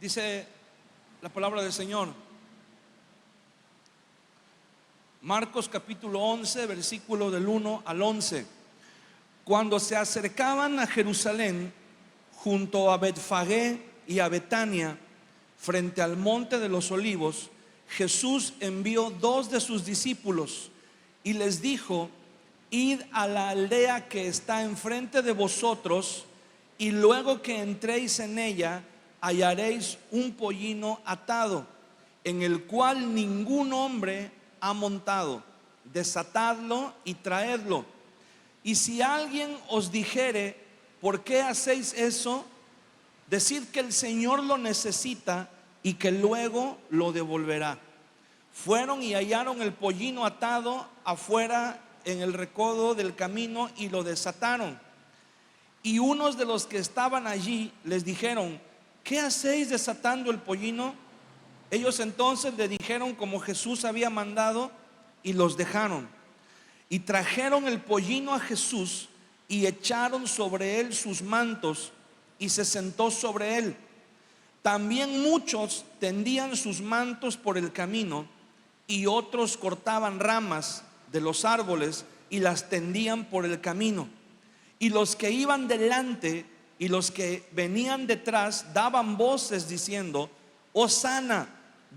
Dice la palabra del Señor, Marcos capítulo 11, versículo del 1 al 11. Cuando se acercaban a Jerusalén, junto a Betfagé y a Betania, frente al monte de los olivos, Jesús envió dos de sus discípulos y les dijo: id a la aldea que está enfrente de vosotros, y luego que entréis en ella, hallaréis un pollino atado, en el cual ningún hombre ha montado. Desatadlo y traedlo. Y si alguien os dijere: ¿por qué hacéis eso?, decid que el Señor lo necesita y que luego lo devolverá. Fueron y hallaron el pollino atado afuera en el recodo del camino y lo desataron. Y unos de los que estaban allí les dijeron: ¿qué hacéis desatando el pollino? Ellos entonces le dijeron como Jesús había mandado, y los dejaron. Y trajeron el pollino a Jesús y echaron sobre él sus mantos, y se sentó sobre él. También muchos tendían sus mantos por el camino, y otros cortaban ramas de los árboles y las tendían por el camino. Y los que iban delante y los que venían detrás daban voces diciendo: Hosana,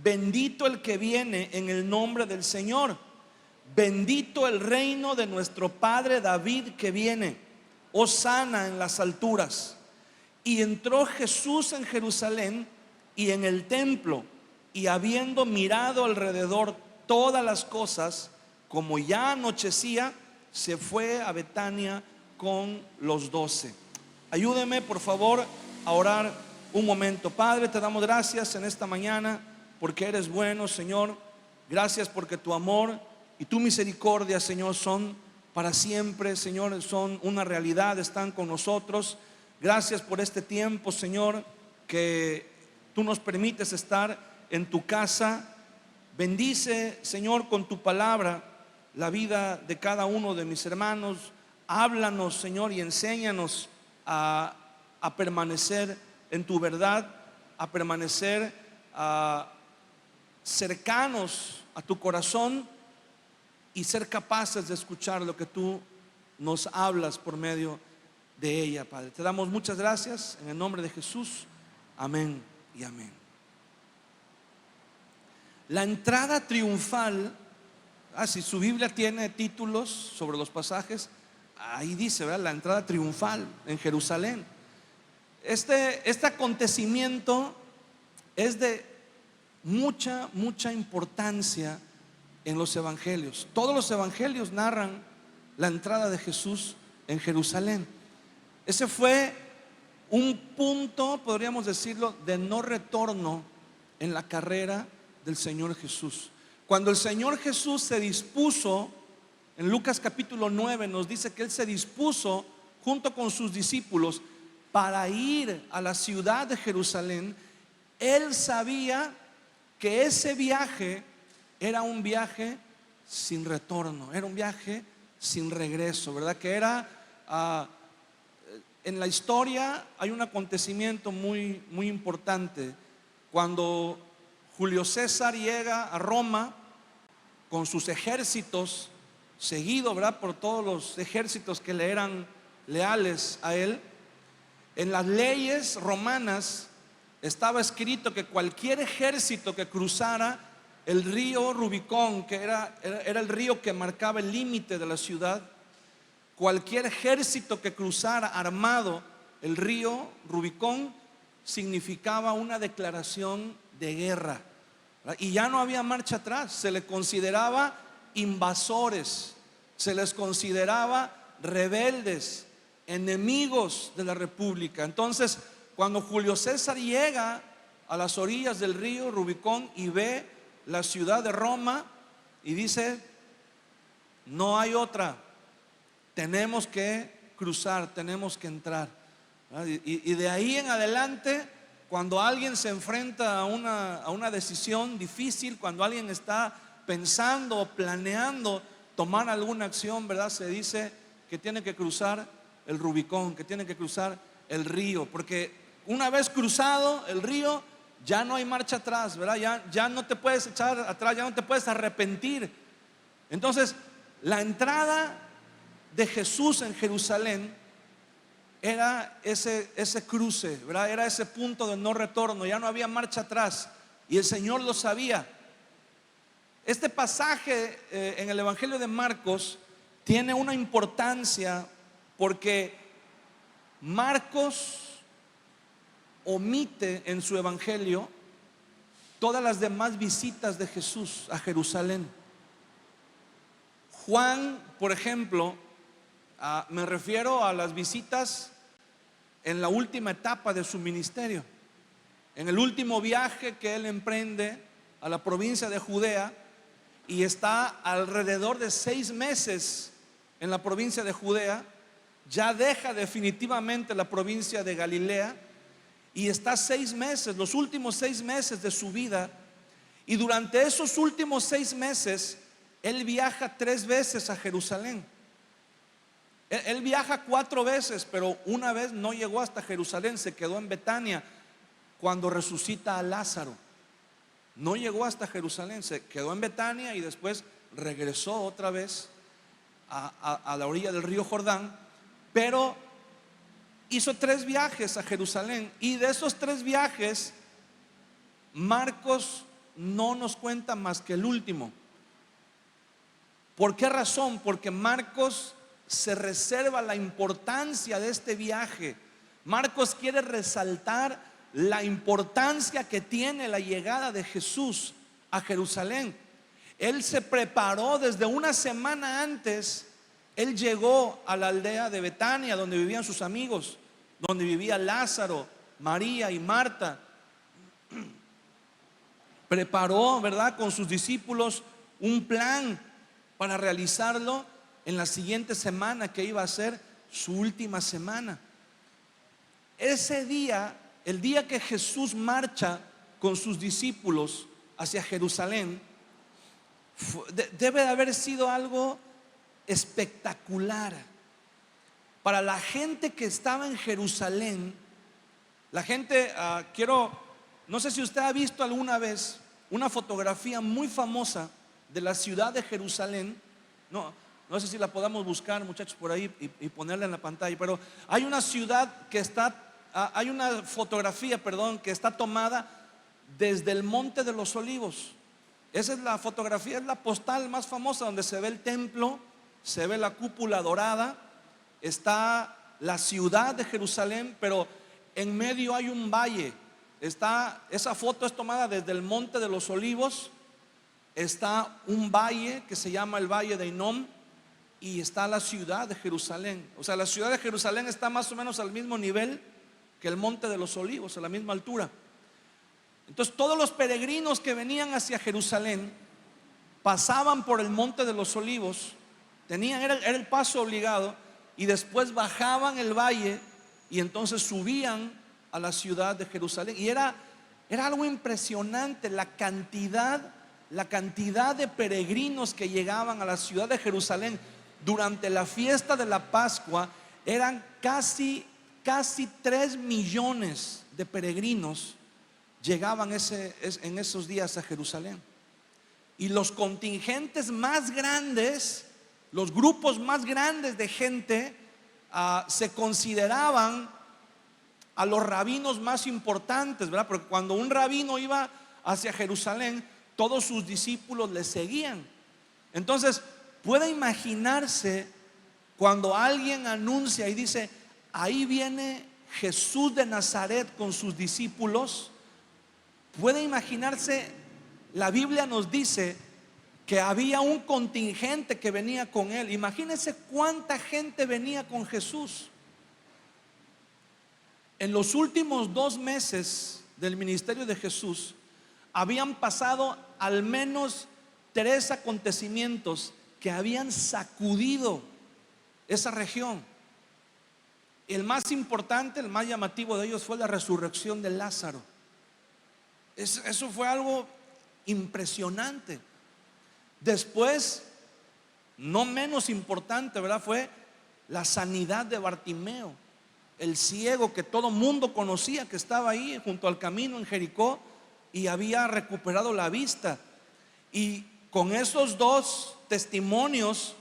bendito el que viene en el nombre del Señor, bendito el reino de nuestro padre David que viene, Hosana en las alturas. Y entró Jesús en Jerusalén y en el templo, y habiendo mirado alrededor todas las cosas, como ya anochecía, se fue a Betania con los 12. Ayúdeme por favor a orar un momento. Padre, te damos gracias en esta mañana porque eres bueno, Señor. Gracias porque tu amor y tu misericordia, Señor, son para siempre, Señor, son una realidad, están con nosotros. Gracias por este tiempo, Señor, que tú nos permites estar en tu casa. Bendice, Señor, con tu palabra la vida de cada uno de mis hermanos. Háblanos, Señor, y enséñanos a permanecer en tu verdad, a permanecer cercanos a tu corazón y ser capaces de escuchar lo que tú nos hablas por medio de ella, Padre. Te damos muchas gracias en el nombre de Jesús. Amén y amén. La entrada triunfal, si su Biblia tiene títulos sobre los pasajes, ahí dice, ¿verdad?, la entrada triunfal en Jerusalén. Este acontecimiento es de mucha importancia en los evangelios. Todos los evangelios narran la entrada de Jesús en Jerusalén. Ese fue un punto, podríamos decirlo, de no retorno en la carrera del Señor Jesús. Cuando el Señor Jesús se dispuso, en Lucas capítulo 9 nos dice que Él se dispuso junto con sus discípulos para ir a la ciudad de Jerusalén. Él sabía que ese viaje era un viaje sin retorno, era un viaje sin regreso, ¿verdad? Que era, en la historia hay un acontecimiento muy importante. Cuando Julio César llega a Roma con sus ejércitos, seguido, ¿verdad?, por todos los ejércitos que le eran leales a él, en las leyes romanas estaba escrito que cualquier ejército que cruzara el río Rubicón, que era el río que marcaba el límite de la ciudad, cualquier ejército que cruzara armado el río Rubicón significaba una declaración de guerra, ¿verdad? Y ya no había marcha atrás. Se les consideraba invasores, se les consideraba rebeldes, enemigos de la república. Entonces, cuando Julio César llega a las orillas del río Rubicón y ve la ciudad de Roma y dice: no hay otra, tenemos que cruzar, tenemos que entrar. Y de ahí en adelante, cuando alguien se enfrenta a una decisión difícil, cuando alguien está pensando o planeando tomar alguna acción, ¿verdad?, se dice que tiene que cruzar el Rubicón, que tiene que cruzar el río, porque una vez cruzado el río ya no hay marcha atrás, ¿verdad? Ya no te puedes echar atrás, ya no te puedes arrepentir. Entonces, la entrada de Jesús en Jerusalén era ese cruce, ¿verdad? Era ese punto de no retorno, ya no había marcha atrás, y el Señor lo sabía. Este pasaje en el Evangelio de Marcos tiene una importancia porque Marcos omite en su evangelio todas las demás visitas de Jesús a Jerusalén. Juan, por ejemplo, me refiero a las visitas en la última etapa de su ministerio, en el último viaje que él emprende a la provincia de Judea, y está alrededor de 6 meses en la provincia de Judea. Ya deja definitivamente la provincia de Galilea y está 6 meses, los últimos 6 meses de su vida. Y durante esos últimos 6 meses él viaja 3 veces a Jerusalén. Él viaja 4 veces, pero una vez no llegó hasta Jerusalén, se quedó en Betania cuando resucita a Lázaro. No llegó hasta Jerusalén, se quedó en Betania y después regresó otra vez a la orilla del río Jordán. Pero hizo 3 viajes a Jerusalén, y de esos 3 viajes Marcos no nos cuenta más que el último. ¿Por qué razón? Porque Marcos se reserva la importancia de este viaje. Marcos quiere resaltar la importancia que tiene la llegada de Jesús a Jerusalén. Él se preparó desde una semana antes. Él llegó a la aldea de Betania, donde vivían sus amigos, donde vivía Lázaro, María y Marta. Preparó, ¿verdad?, con sus discípulos un plan para realizarlo en la siguiente semana, que iba a ser su última semana. Ese día, el día que Jesús marcha con sus discípulos hacia Jerusalén, debe de haber sido algo espectacular para la gente que estaba en Jerusalén. La gente, no sé si usted ha visto alguna vez una fotografía muy famosa de la ciudad de Jerusalén. No sé si la podamos buscar, muchachos, por ahí y ponerla en la pantalla, pero hay una ciudad que hay una fotografía, que está tomada desde el Monte de los Olivos. Esa es la fotografía, es la postal más famosa, donde se ve el templo, se ve la cúpula dorada, está la ciudad de Jerusalén, pero en medio hay un valle. Esa foto es tomada desde el Monte de los Olivos. Está un valle que se llama el Valle de Hinnom, y está la ciudad de Jerusalén. O sea, la ciudad de Jerusalén está más o menos al mismo nivel que el Monte de los Olivos, a la misma altura. Entonces, todos los peregrinos que venían hacia Jerusalén pasaban por el Monte de los Olivos, era el paso obligado, y después bajaban el valle y entonces subían a la ciudad de Jerusalén. Y era algo impresionante la cantidad de peregrinos que llegaban a la ciudad de Jerusalén durante la fiesta de la Pascua. Eran casi 3 millones de peregrinos llegaban en esos días a Jerusalén. Y los contingentes más grandes, los grupos más grandes de gente, se consideraban a los rabinos más importantes, ¿verdad? Porque cuando un rabino iba hacia Jerusalén, todos sus discípulos le seguían. Entonces, puede imaginarse cuando alguien anuncia y dice: ahí viene Jesús de Nazaret con sus discípulos. Puede imaginarse, la Biblia nos dice que había un contingente que venía con él. Imagínense cuánta gente venía con Jesús. En los últimos 2 meses del ministerio de Jesús habían pasado al menos 3 acontecimientos que habían sacudido esa región. El más importante, el más llamativo de ellos, fue la resurrección de Lázaro. Eso fue algo impresionante. Después, no menos importante, ¿verdad?, fue la sanidad de Bartimeo, el ciego que todo mundo conocía, que estaba ahí junto al camino en Jericó. y había recuperado la vista. Y con esos dos testimonios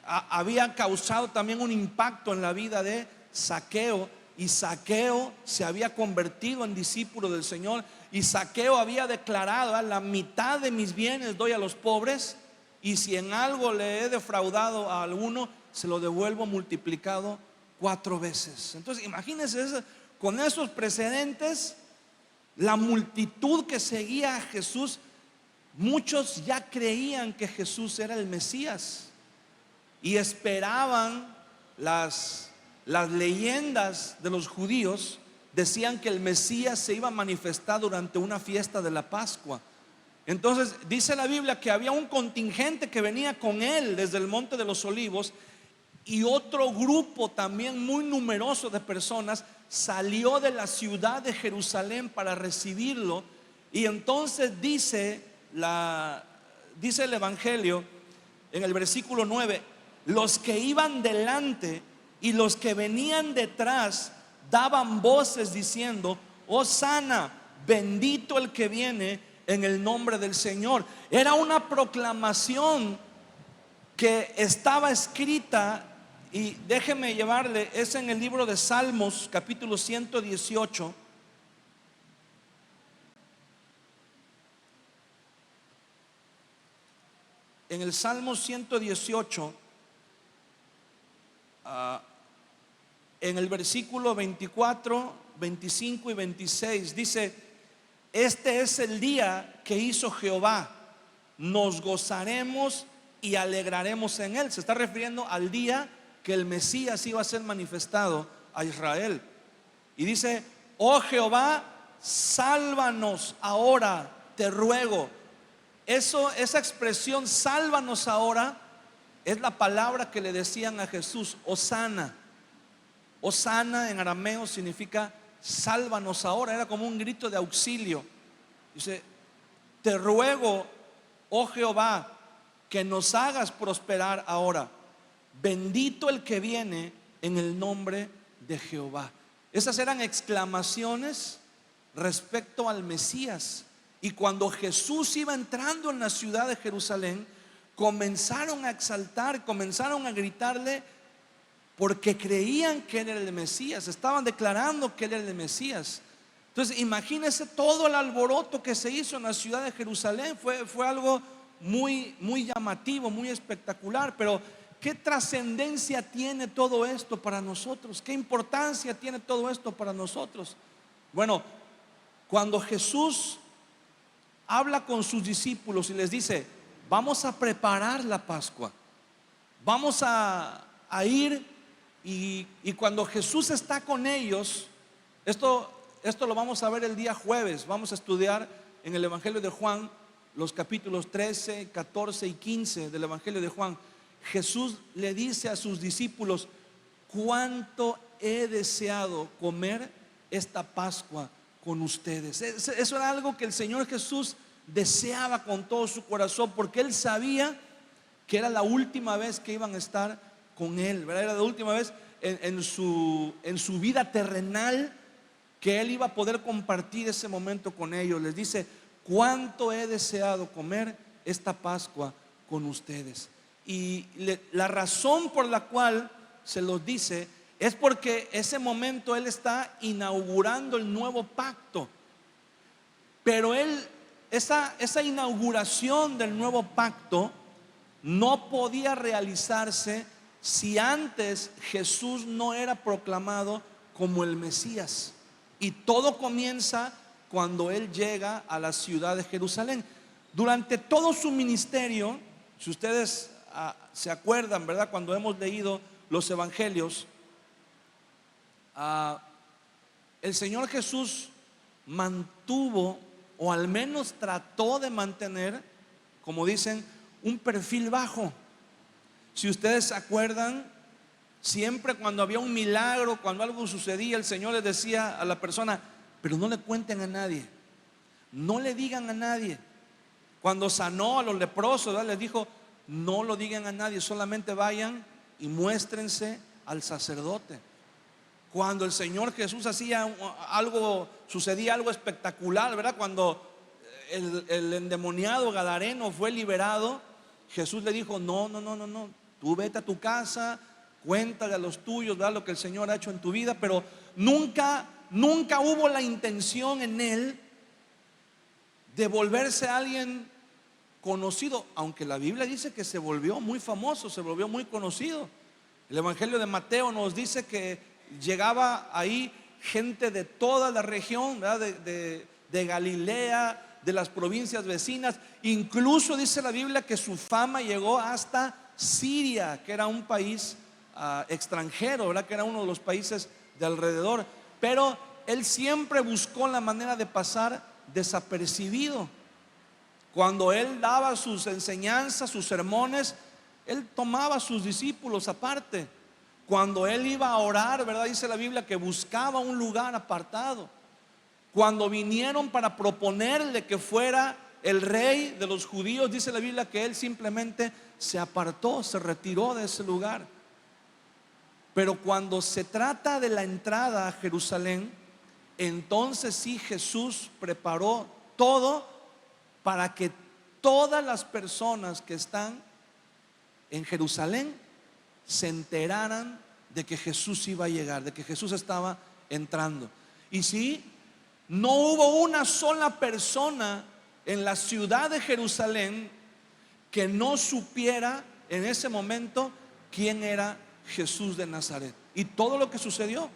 había causado también un impacto en la vida de Zaqueo, y Zaqueo se había convertido en discípulo del Señor, y Zaqueo había declarado: la mitad de mis bienes doy a los pobres, y si en algo le he defraudado a alguno, se lo devuelvo multiplicado 4 veces. Entonces imagínense eso, con esos precedentes, la multitud que seguía a Jesús, muchos ya creían que Jesús era el Mesías y esperaban. Las leyendas de los judíos decían que el Mesías se iba a manifestar durante una fiesta de la Pascua. Entonces dice la Biblia que había un contingente que venía con él desde el Monte de los Olivos, y otro grupo también muy numeroso de personas salió de la ciudad de Jerusalén para recibirlo. Y entonces dice el Evangelio en el versículo 9: los que iban delante y los que venían detrás daban voces diciendo: Hosana, bendito el que viene en el nombre del Señor. Era una proclamación que estaba escrita, y déjeme llevarle, es en el libro de Salmos, capítulo 118. En el Salmo 118, en el versículo 24, 25 y 26 dice: este es el día que hizo Jehová, nos gozaremos y alegraremos en él. Se está refiriendo al día que el Mesías iba a ser manifestado a Israel. Y dice: oh Jehová, sálvanos ahora, te ruego. Esa expresión, sálvanos ahora, es la palabra que le decían a Jesús: Hosana. Hosana en arameo significa sálvanos ahora. Era como un grito de auxilio. Dice: te ruego, oh Jehová, que nos hagas prosperar ahora. Bendito el que viene en el nombre de Jehová. Esas eran exclamaciones respecto al Mesías. Y cuando Jesús iba entrando en la ciudad de Jerusalén, comenzaron a exaltar, comenzaron a gritarle, porque creían que él era el Mesías. Estaban declarando que él era el Mesías. Entonces imagínense todo el alboroto que se hizo en la ciudad de Jerusalén. Fue algo muy, muy llamativo, muy espectacular. Pero ¿qué trascendencia tiene todo esto para nosotros? ¿Qué importancia tiene todo esto para nosotros? Bueno, cuando Jesús habla con sus discípulos y les dice: vamos a preparar la Pascua, vamos a ir, y cuando Jesús está con ellos, esto lo vamos a ver el día jueves. Vamos a estudiar en el Evangelio de Juan los capítulos 13, 14 y 15 del Evangelio de Juan. Jesús le dice a sus discípulos: cuánto he deseado comer esta Pascua con ustedes. Eso era algo que el Señor Jesús deseaba con todo su corazón, porque él sabía que era la última vez que iban a estar con él, ¿verdad? Era la última vez en su vida terrenal que él iba a poder compartir ese momento con ellos. Les dice: cuánto he deseado comer esta Pascua con ustedes. Y la razón por la cual se los dice es porque ese momento él está inaugurando el nuevo pacto. Pero esa inauguración del nuevo pacto no podía realizarse si antes Jesús no era proclamado como el Mesías. Y todo comienza cuando él llega a la ciudad de Jerusalén. Durante todo su ministerio, si ustedes se acuerdan, ¿verdad? Cuando hemos leído los evangelios, el Señor Jesús mantuvo, o al menos trató de mantener, como dicen, un perfil bajo. Si ustedes se acuerdan, siempre cuando había un milagro, cuando algo sucedía, el Señor les decía a la persona: pero no le cuenten a nadie, no le digan a nadie. Cuando sanó a los leprosos, ¿verdad?, les dijo: no lo digan a nadie, solamente vayan y muéstrense al sacerdote. Cuando el Señor Jesús hacía algo, sucedía algo espectacular, ¿verdad? Cuando el endemoniado gadareno fue liberado, Jesús le dijo: no, no, no, no, no, tú vete a tu casa, cuéntale a los tuyos, ¿verdad?, lo que el Señor ha hecho en tu vida. Pero nunca hubo la intención en él de volverse alguien conocido, aunque la Biblia dice que se volvió muy famoso, se volvió muy conocido. El Evangelio de Mateo nos dice que llegaba ahí gente de toda la región, ¿verdad?, de Galilea, de las provincias vecinas. Incluso dice la Biblia que su fama llegó hasta Siria, que era un país extranjero, ¿verdad?, que era uno de los países de alrededor. Pero él siempre buscó la manera de pasar desapercibido. Cuando él daba sus enseñanzas, sus sermones, él tomaba a sus discípulos aparte. Cuando él iba a orar, ¿verdad?, dice la Biblia que buscaba un lugar apartado. Cuando vinieron para proponerle que fuera el rey de los judíos, dice la Biblia que él simplemente se apartó, se retiró de ese lugar. Pero cuando se trata de la entrada a Jerusalén, entonces sí, Jesús preparó todo para que todas las personas que están en Jerusalén se enteraran de que Jesús iba a llegar, de que Jesús estaba entrando. Y sí, no hubo una sola persona en la ciudad de Jerusalén que no supiera en ese momento quién era Jesús de Nazaret y todo lo que sucedió.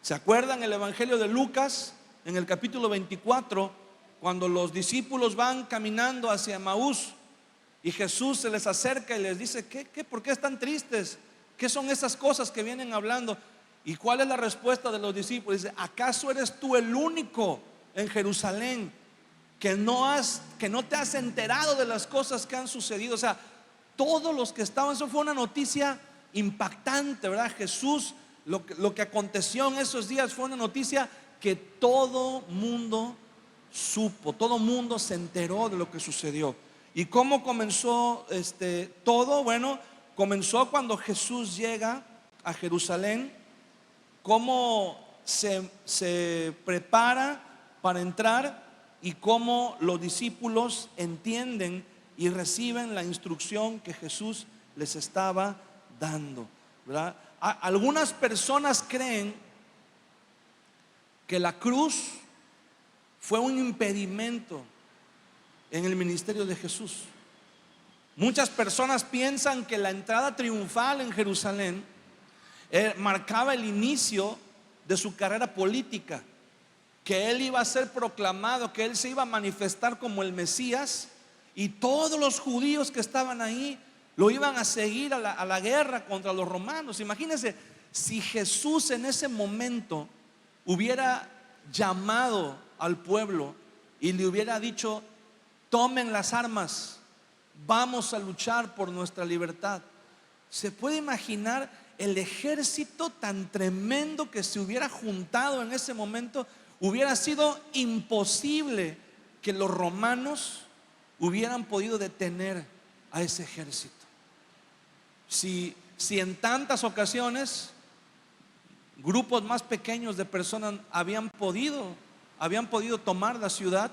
¿Se acuerdan el Evangelio de Lucas en el capítulo 24, cuando los discípulos van caminando hacia Emaús y Jesús se les acerca y les dice: ¿Por qué están tristes? ¿Qué son esas cosas que vienen hablando? ¿Y cuál es la respuesta de los discípulos? Dice: ¿acaso eres tú el único en Jerusalén que no te has enterado de las cosas que han sucedido? O sea, todos los que estaban, eso fue una noticia impactante, ¿verdad? Jesús, lo que aconteció en esos días fue una noticia que todo mundo supo, todo mundo se enteró de lo que sucedió. ¿Y cómo comenzó todo? Bueno, comenzó cuando Jesús llega a Jerusalén. Cómo se prepara para entrar y cómo los discípulos entienden y reciben la instrucción que Jesús les estaba dando, ¿verdad? Algunas personas creen que la cruz fue un impedimento en el ministerio de Jesús. Muchas personas piensan que la entrada triunfal en Jerusalén marcaba el inicio de su carrera política, que él iba a ser proclamado, que él se iba a manifestar como el Mesías, y todos los judíos que estaban ahí lo iban a seguir a la guerra contra los romanos. Imagínense si Jesús en ese momento hubiera llamado al pueblo y le hubiera dicho: tomen las armas, vamos a luchar por nuestra libertad. ¿Se puede imaginar el ejército tan tremendo que se hubiera juntado en ese momento? Hubiera sido imposible que los romanos hubieran podido detener a ese ejército. Si en tantas ocasiones grupos más pequeños de personas habían podido tomar la ciudad,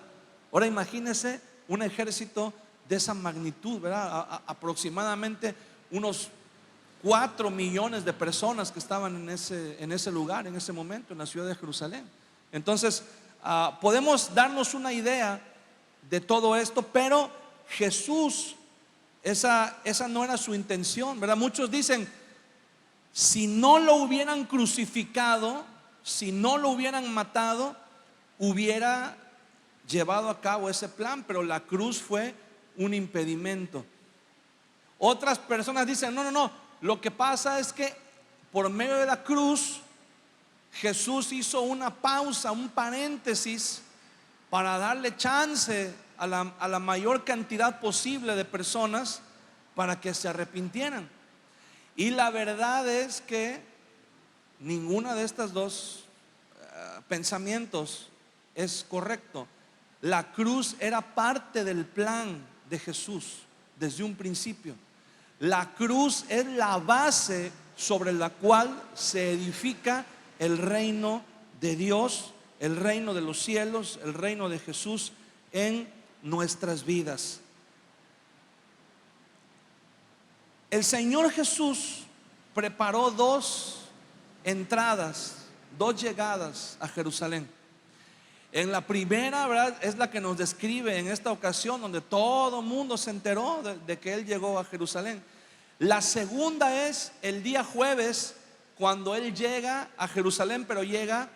ahora imagínense un ejército de esa magnitud, ¿verdad? Aproximadamente unos 4 millones de personas que estaban en ese lugar, en ese momento, en la ciudad de Jerusalén. Entonces, podemos darnos una idea de todo esto, pero Jesús, esa no era su intención, ¿verdad? Muchos dicen: si no lo hubieran crucificado, si no lo hubieran matado, hubiera llevado a cabo ese plan, pero la cruz fue un impedimento. Otras personas dicen: no, lo que pasa es que por medio de la cruz Jesús hizo una pausa, un paréntesis, para darle chance a la mayor cantidad posible de personas para que se arrepintieran. Y la verdad es que ninguna de estas dos pensamientos es correcto. La cruz era parte del plan de Jesús desde un principio. La cruz es la base sobre la cual se edifica el reino de Dios, el reino de los cielos, el reino de Jesús en nuestras vidas. El Señor Jesús preparó dos entradas, dos llegadas a Jerusalén. En la primera, ¿verdad?, es la que nos describe en esta ocasión, donde todo el mundo se enteró de que Él llegó a Jerusalén. La segunda es el día jueves, cuando Él llega a Jerusalén, pero llega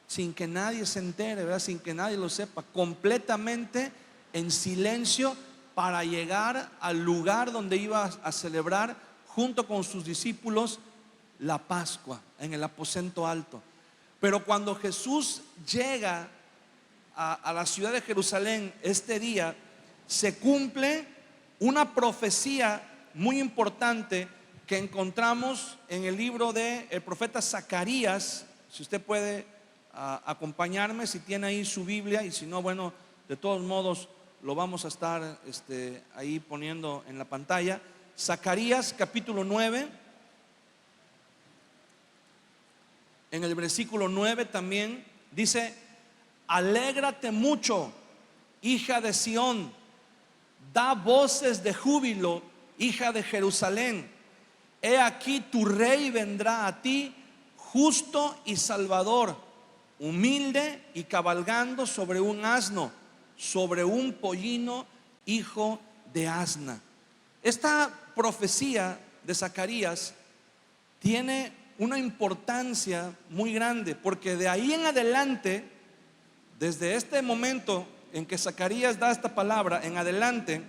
sin que nadie se entere, ¿verdad?, sin que nadie lo sepa, completamente en silencio, para llegar al lugar donde iba a celebrar junto con sus discípulos la Pascua, en el aposento alto. Pero cuando Jesús llega a la ciudad de Jerusalén este día, se cumple una profecía muy importante que encontramos en el libro del profeta Zacarías. Si usted puede acompañarme, si tiene ahí su Biblia, y si no, bueno, de todos modos lo vamos a estar ahí poniendo en la pantalla. Zacarías capítulo 9, en el versículo 9 también dice: alégrate mucho, hija de Sión, da voces de júbilo, hija de Jerusalén. He aquí tu rey vendrá a ti, justo y salvador, humilde y cabalgando sobre un asno, sobre un pollino, hijo de asna. Esta profecía de Zacarías tiene una importancia muy grande, porque de ahí en adelante, desde este momento en que Zacarías da esta palabra en adelante,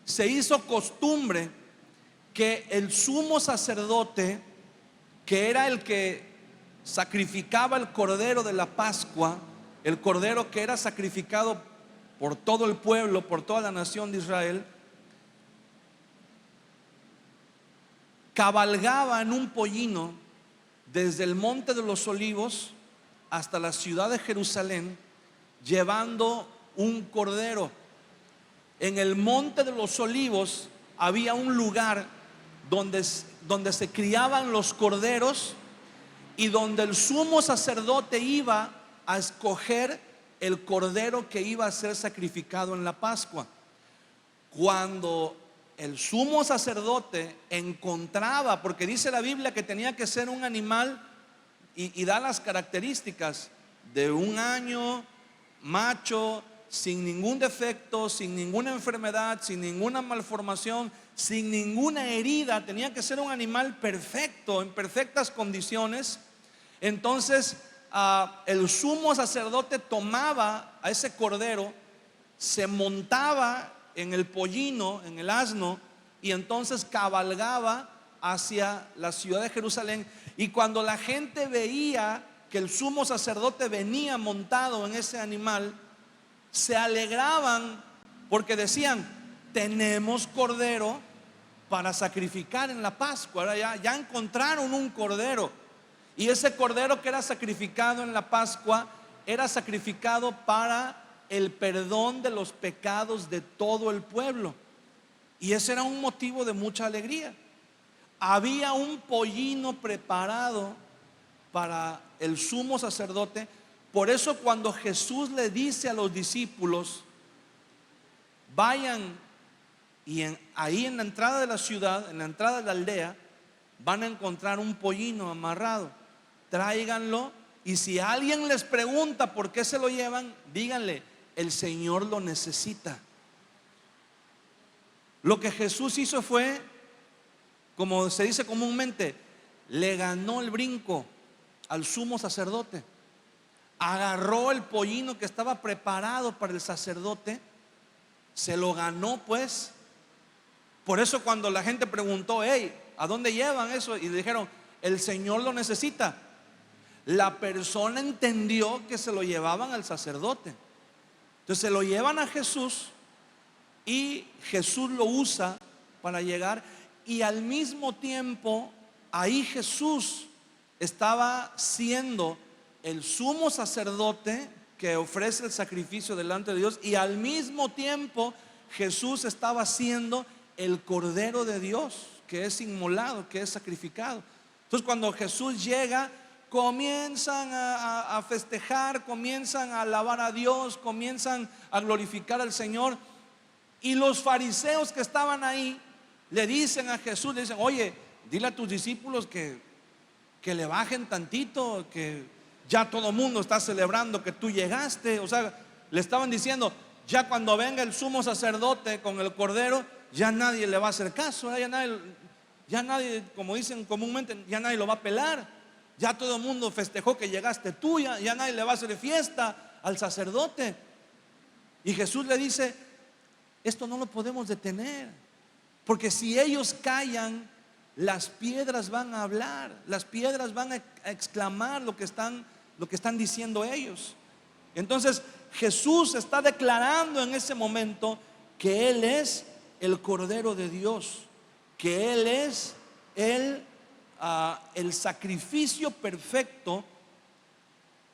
se hizo costumbre que el sumo sacerdote, que era el que sacrificaba el cordero de la Pascua, el cordero que era sacrificado por todo el pueblo, por toda la nación de Israel, cabalgaba en un pollino desde el monte de los Olivos hasta la ciudad de Jerusalén, llevando un cordero. En el monte de los Olivos había un lugar donde se criaban los corderos, y donde el sumo sacerdote iba a escoger el cordero que iba a ser sacrificado en la Pascua. Cuando el sumo sacerdote encontraba, porque dice la Biblia que tenía que ser un animal, y da las características de un año, macho, sin ningún defecto, sin ninguna enfermedad, sin ninguna malformación, sin ninguna herida, tenía que ser un animal perfecto, en perfectas condiciones. Entonces el sumo sacerdote tomaba a ese cordero, se montaba en el pollino, en el asno, y entonces cabalgaba hacia la ciudad de Jerusalén. Y cuando la gente veía que el sumo sacerdote venía montado en ese animal, se alegraban, porque decían: tenemos cordero para sacrificar en la Pascua. Ya encontraron un cordero. Y ese cordero que era sacrificado en la Pascua era sacrificado para el perdón de los pecados de todo el pueblo. Y ese era un motivo de mucha alegría. Había un pollino preparado para el sumo sacerdote. Por eso cuando Jesús le dice a los discípulos: vayan, y ahí en la entrada de la ciudad, en la entrada de la aldea, van a encontrar un pollino amarrado, tráiganlo, y si alguien les pregunta por qué se lo llevan, díganle: el Señor lo necesita. Lo que Jesús hizo fue, como se dice comúnmente, le ganó el brinco al sumo sacerdote. Agarró el pollino que estaba preparado para el sacerdote, se lo ganó pues. Por eso cuando la gente preguntó: hey, ¿a dónde llevan eso? Y le dijeron: el Señor lo necesita. La persona entendió que se lo llevaban al sacerdote. Entonces se lo llevan a Jesús, y Jesús lo usa para llegar. Y al mismo tiempo ahí Jesús estaba siendo el sumo sacerdote que ofrece el sacrificio delante de Dios, y al mismo tiempo Jesús estaba siendo el Cordero de Dios que es inmolado, que es sacrificado. Entonces cuando Jesús llega, comienzan a festejar, comienzan a alabar a Dios, comienzan a glorificar al Señor. Y los fariseos que estaban ahí le dicen a Jesús, le dicen: oye, dile a tus discípulos que le bajen tantito, que ya todo el mundo está celebrando que tú llegaste. O sea, le estaban diciendo: ya cuando venga el sumo sacerdote con el cordero, ya nadie le va a hacer caso, ya nadie, como dicen comúnmente, ya nadie lo va a pelar. Ya todo el mundo festejó que llegaste tú, ya nadie le va a hacer fiesta al sacerdote. Y Jesús le dice: esto no lo podemos detener, porque si ellos callan, las piedras van a hablar, las piedras van a exclamar lo que están diciendo ellos. Entonces Jesús está declarando en ese momento que Él es el Cordero de Dios, que Él es el sacrificio perfecto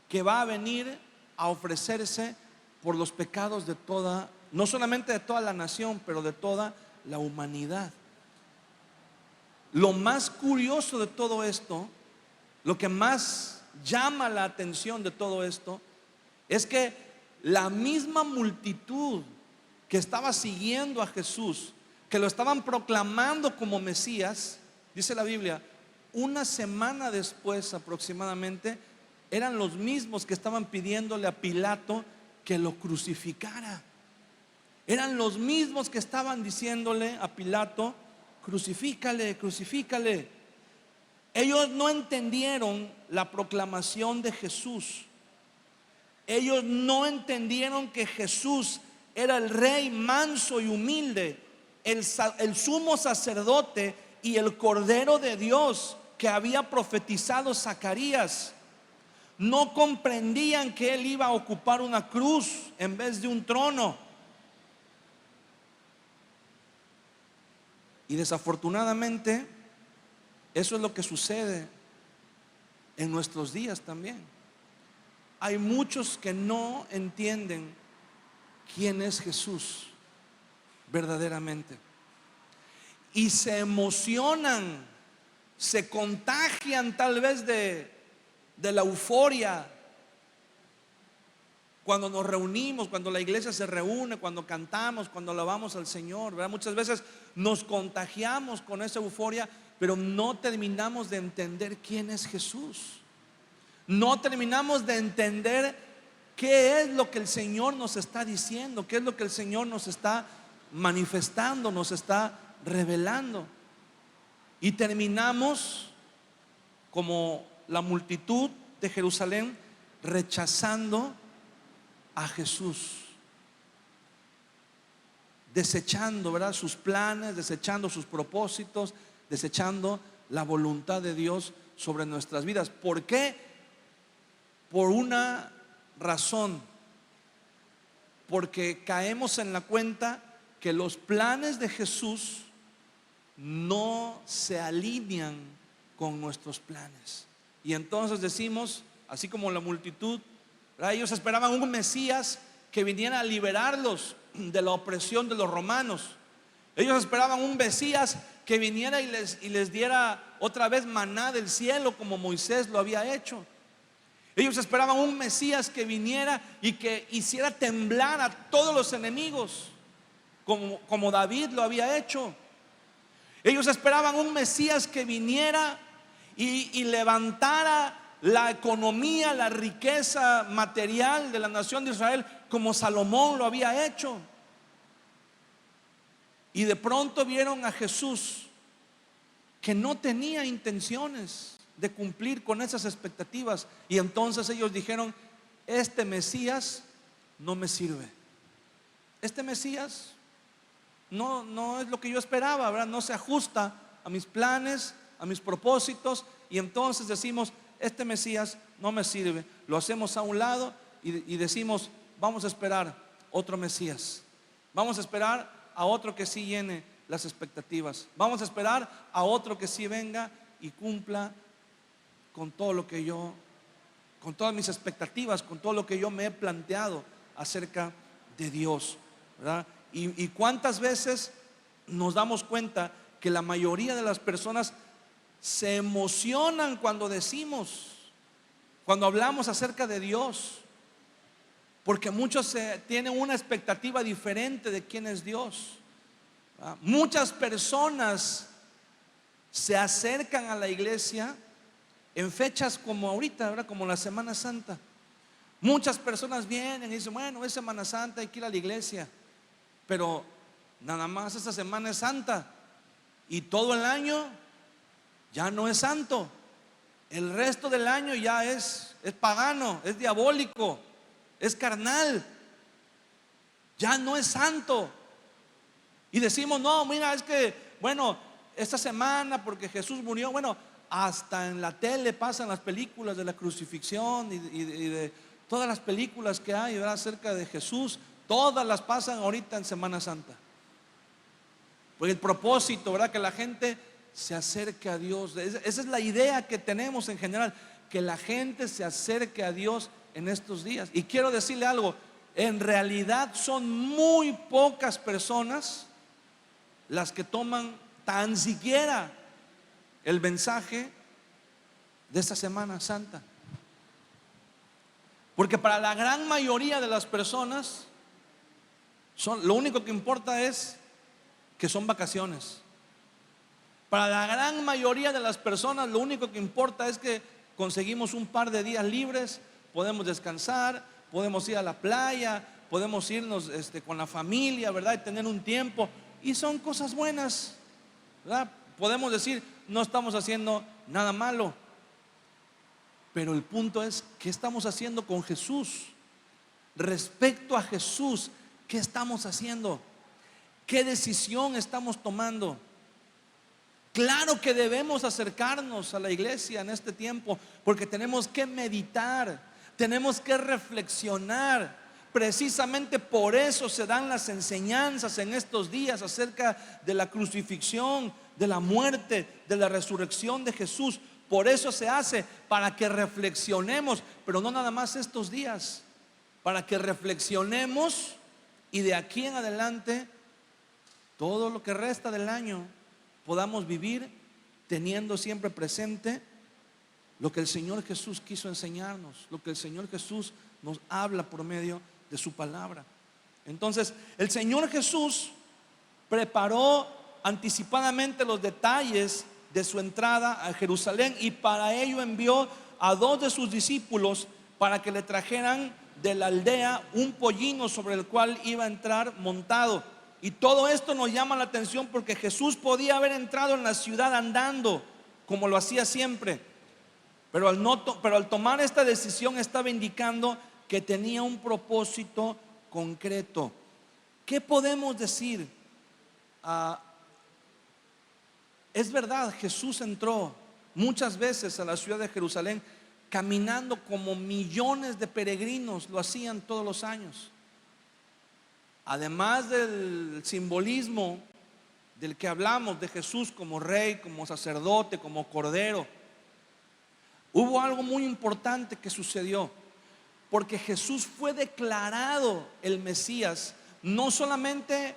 que va a venir a ofrecerse por los pecados de toda, no solamente de toda la nación, pero de toda la humanidad. Lo más curioso de todo esto, lo que más llama la atención de todo esto, es que la misma multitud que estaba siguiendo a Jesús, que lo estaban proclamando como Mesías, dice la Biblia, una semana después aproximadamente, eran los mismos que estaban pidiéndole a Pilato que lo crucificara. Eran los mismos que estaban diciéndole a Pilato: crucifícale, crucifícale. Ellos no entendieron la proclamación de Jesús. Ellos no entendieron que Jesús era el rey manso y humilde, el sumo sacerdote y el Cordero de Dios que había profetizado Zacarías. No comprendían que Él iba a ocupar una cruz en vez de un trono. Y desafortunadamente eso es lo que sucede en nuestros días también. Hay muchos que no entienden quién es Jesús verdaderamente, y se emocionan, se contagian tal vez de la euforia cuando nos reunimos, cuando la iglesia se reúne, cuando cantamos, cuando alabamos al Señor, ¿verdad? Muchas veces nos contagiamos con esa euforia, pero no terminamos de entender quién es Jesús. No terminamos de entender qué es lo que el Señor nos está diciendo, qué es lo que el Señor nos está manifestando, nos está revelando. Y terminamos como la multitud de Jerusalén, rechazando a Jesús, desechando, ¿verdad?, sus planes, desechando sus propósitos, desechando la voluntad de Dios sobre nuestras vidas. ¿Por qué? Por una razón: porque caemos en la cuenta que los planes de Jesús no se alinean con nuestros planes. Y entonces decimos, así como la multitud, ¿verdad?, ellos esperaban un Mesías que viniera a liberarlos de la opresión de los romanos. Ellos esperaban un Mesías que viniera y les diera otra vez maná del cielo, como Moisés lo había hecho. Ellos esperaban un Mesías que viniera y que hiciera temblar a todos los enemigos, como David lo había hecho. Ellos esperaban un Mesías que viniera y levantara la economía, la riqueza material de la nación de Israel, como Salomón lo había hecho. Y de pronto vieron a Jesús que no tenía intenciones de cumplir con esas expectativas, y entonces ellos dijeron: este Mesías no me sirve. Este Mesías no es lo que yo esperaba, ¿verdad? No se ajusta a mis planes, a mis propósitos. Y entonces decimos: este Mesías no me sirve. Lo hacemos a un lado y decimos: vamos a esperar otro Mesías. Vamos a esperar a otro que sí llene las expectativas. Vamos a esperar a otro que sí venga y cumpla con todo lo que yo, con todas mis expectativas, con todo lo que yo me he planteado acerca de Dios, ¿verdad? Y cuántas veces nos damos cuenta que la mayoría de las personas se emocionan cuando decimos cuando hablamos acerca de Dios, porque muchos tienen una expectativa diferente de quién es Dios. Muchas personas se acercan a la iglesia en fechas como ahorita, ¿verdad? Como la Semana Santa. Muchas personas vienen y dicen, bueno, es Semana Santa, hay que ir a la iglesia. Pero nada más esta Semana es santa y todo el año ya no es santo. El resto del año ya es pagano, es diabólico, es carnal, ya no es santo. Y decimos, no, mira, es que, bueno, esta semana porque Jesús murió. Bueno, hasta en la tele pasan las películas de la crucifixión y de todas las películas que hay, ¿verdad?, acerca de Jesús. Todas las pasan ahorita en Semana Santa. Porque el propósito, ¿verdad?, que la gente se acerque a Dios. Esa es la idea que tenemos en general, que la gente se acerque a Dios en estos días. Y quiero decirle algo, en realidad son muy pocas personas las que toman tan siquiera el mensaje de esta Semana Santa. Porque para la gran mayoría de las personas lo único que importa es que son vacaciones. Para la gran mayoría de las personas lo único que importa es que conseguimos un par de días libres, podemos descansar, podemos ir a la playa, podemos irnos con la familia, ¿verdad?, y tener un tiempo. Y son cosas buenas, ¿verdad? Podemos decir, no estamos haciendo nada malo. Pero el punto es, ¿qué estamos haciendo con Jesús? Respecto a Jesús, ¿qué estamos haciendo? ¿Qué decisión estamos tomando? Claro que debemos acercarnos a la iglesia en este tiempo, porque tenemos que meditar, tenemos que reflexionar. Precisamente por eso se dan las enseñanzas en estos días acerca de la crucifixión, de la muerte, de la resurrección de Jesús. Por eso se hace, para que reflexionemos, pero no nada más estos días, para que reflexionemos y de aquí en adelante, todo lo que resta del año, podamos vivir teniendo siempre presente lo que el Señor Jesús quiso enseñarnos, lo que el Señor Jesús nos habla por medio de su palabra. Entonces, el Señor Jesús preparó anticipadamente los detalles de su entrada a Jerusalén, y para ello envió a 2 de sus discípulos para que le trajeran de la aldea un pollino sobre el cual iba a entrar montado. Y todo esto nos llama la atención porque Jesús podía haber entrado en la ciudad andando, como lo hacía siempre, pero al tomar esta decisión estaba indicando que tenía un propósito concreto. ¿Qué podemos decir? Es verdad, Jesús entró muchas veces a la ciudad de Jerusalén caminando como millones de peregrinos lo hacían todos los años. Además del simbolismo del que hablamos de Jesús como rey, como sacerdote, como cordero, hubo algo muy importante que sucedió, porque Jesús fue declarado el Mesías, no solamente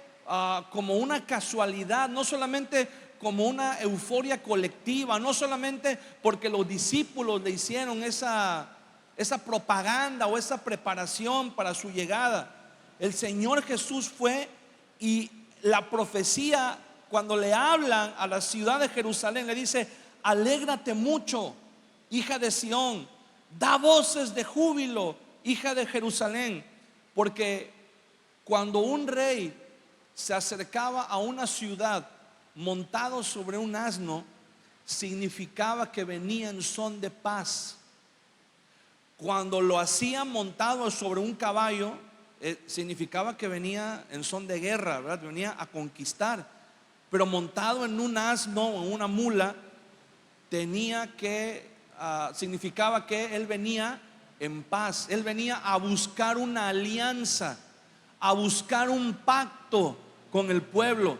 como una casualidad, no solamente como una euforia colectiva, no solamente porque los discípulos le hicieron esa propaganda o esa preparación para su llegada. El Señor Jesús fue, y la profecía, cuando le hablan a la ciudad de Jerusalén, le dice: alégrate mucho, hija de Sión, da voces de júbilo, hija de Jerusalén. Porque cuando un rey se acercaba a una ciudad montado sobre un asno, significaba que venía en son de paz. Cuando lo hacía montado sobre un caballo, significaba que venía en son de guerra, ¿verdad? Venía a conquistar. Pero montado en un asno o en una mula, significaba que él venía en paz. Él venía a buscar una alianza, a buscar un pacto con el pueblo.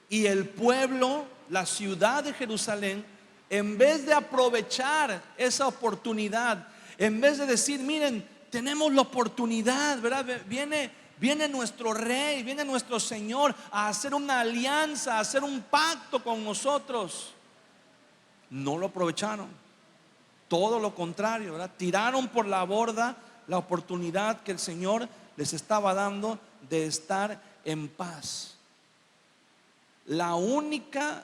Y el pueblo, la ciudad de Jerusalén, en vez de aprovechar esa oportunidad, en vez de decir: miren, tenemos la oportunidad, ¿verdad? Viene nuestro rey, viene nuestro Señor a hacer una alianza, a hacer un pacto con nosotros. No lo aprovecharon. Todo lo contrario, ¿verdad? Tiraron por la borda la oportunidad que el Señor les estaba dando de estar en paz. La única,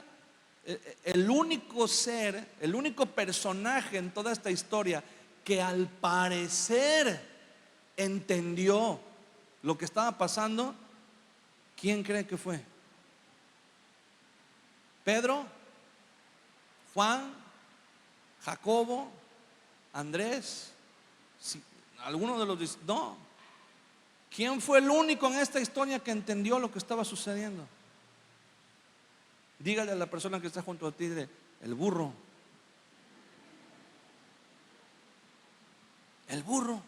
el único ser, el único personaje en toda esta historia que al parecer entendió lo que estaba pasando, ¿quién cree que fue? ¿Pedro? ¿Juan? ¿Jacobo? ¿Andrés? Sí, ¿alguno de los? No. ¿Quién fue el único en esta historia que entendió lo que estaba sucediendo? Dígale a la persona que está junto a ti, el burro. El burro,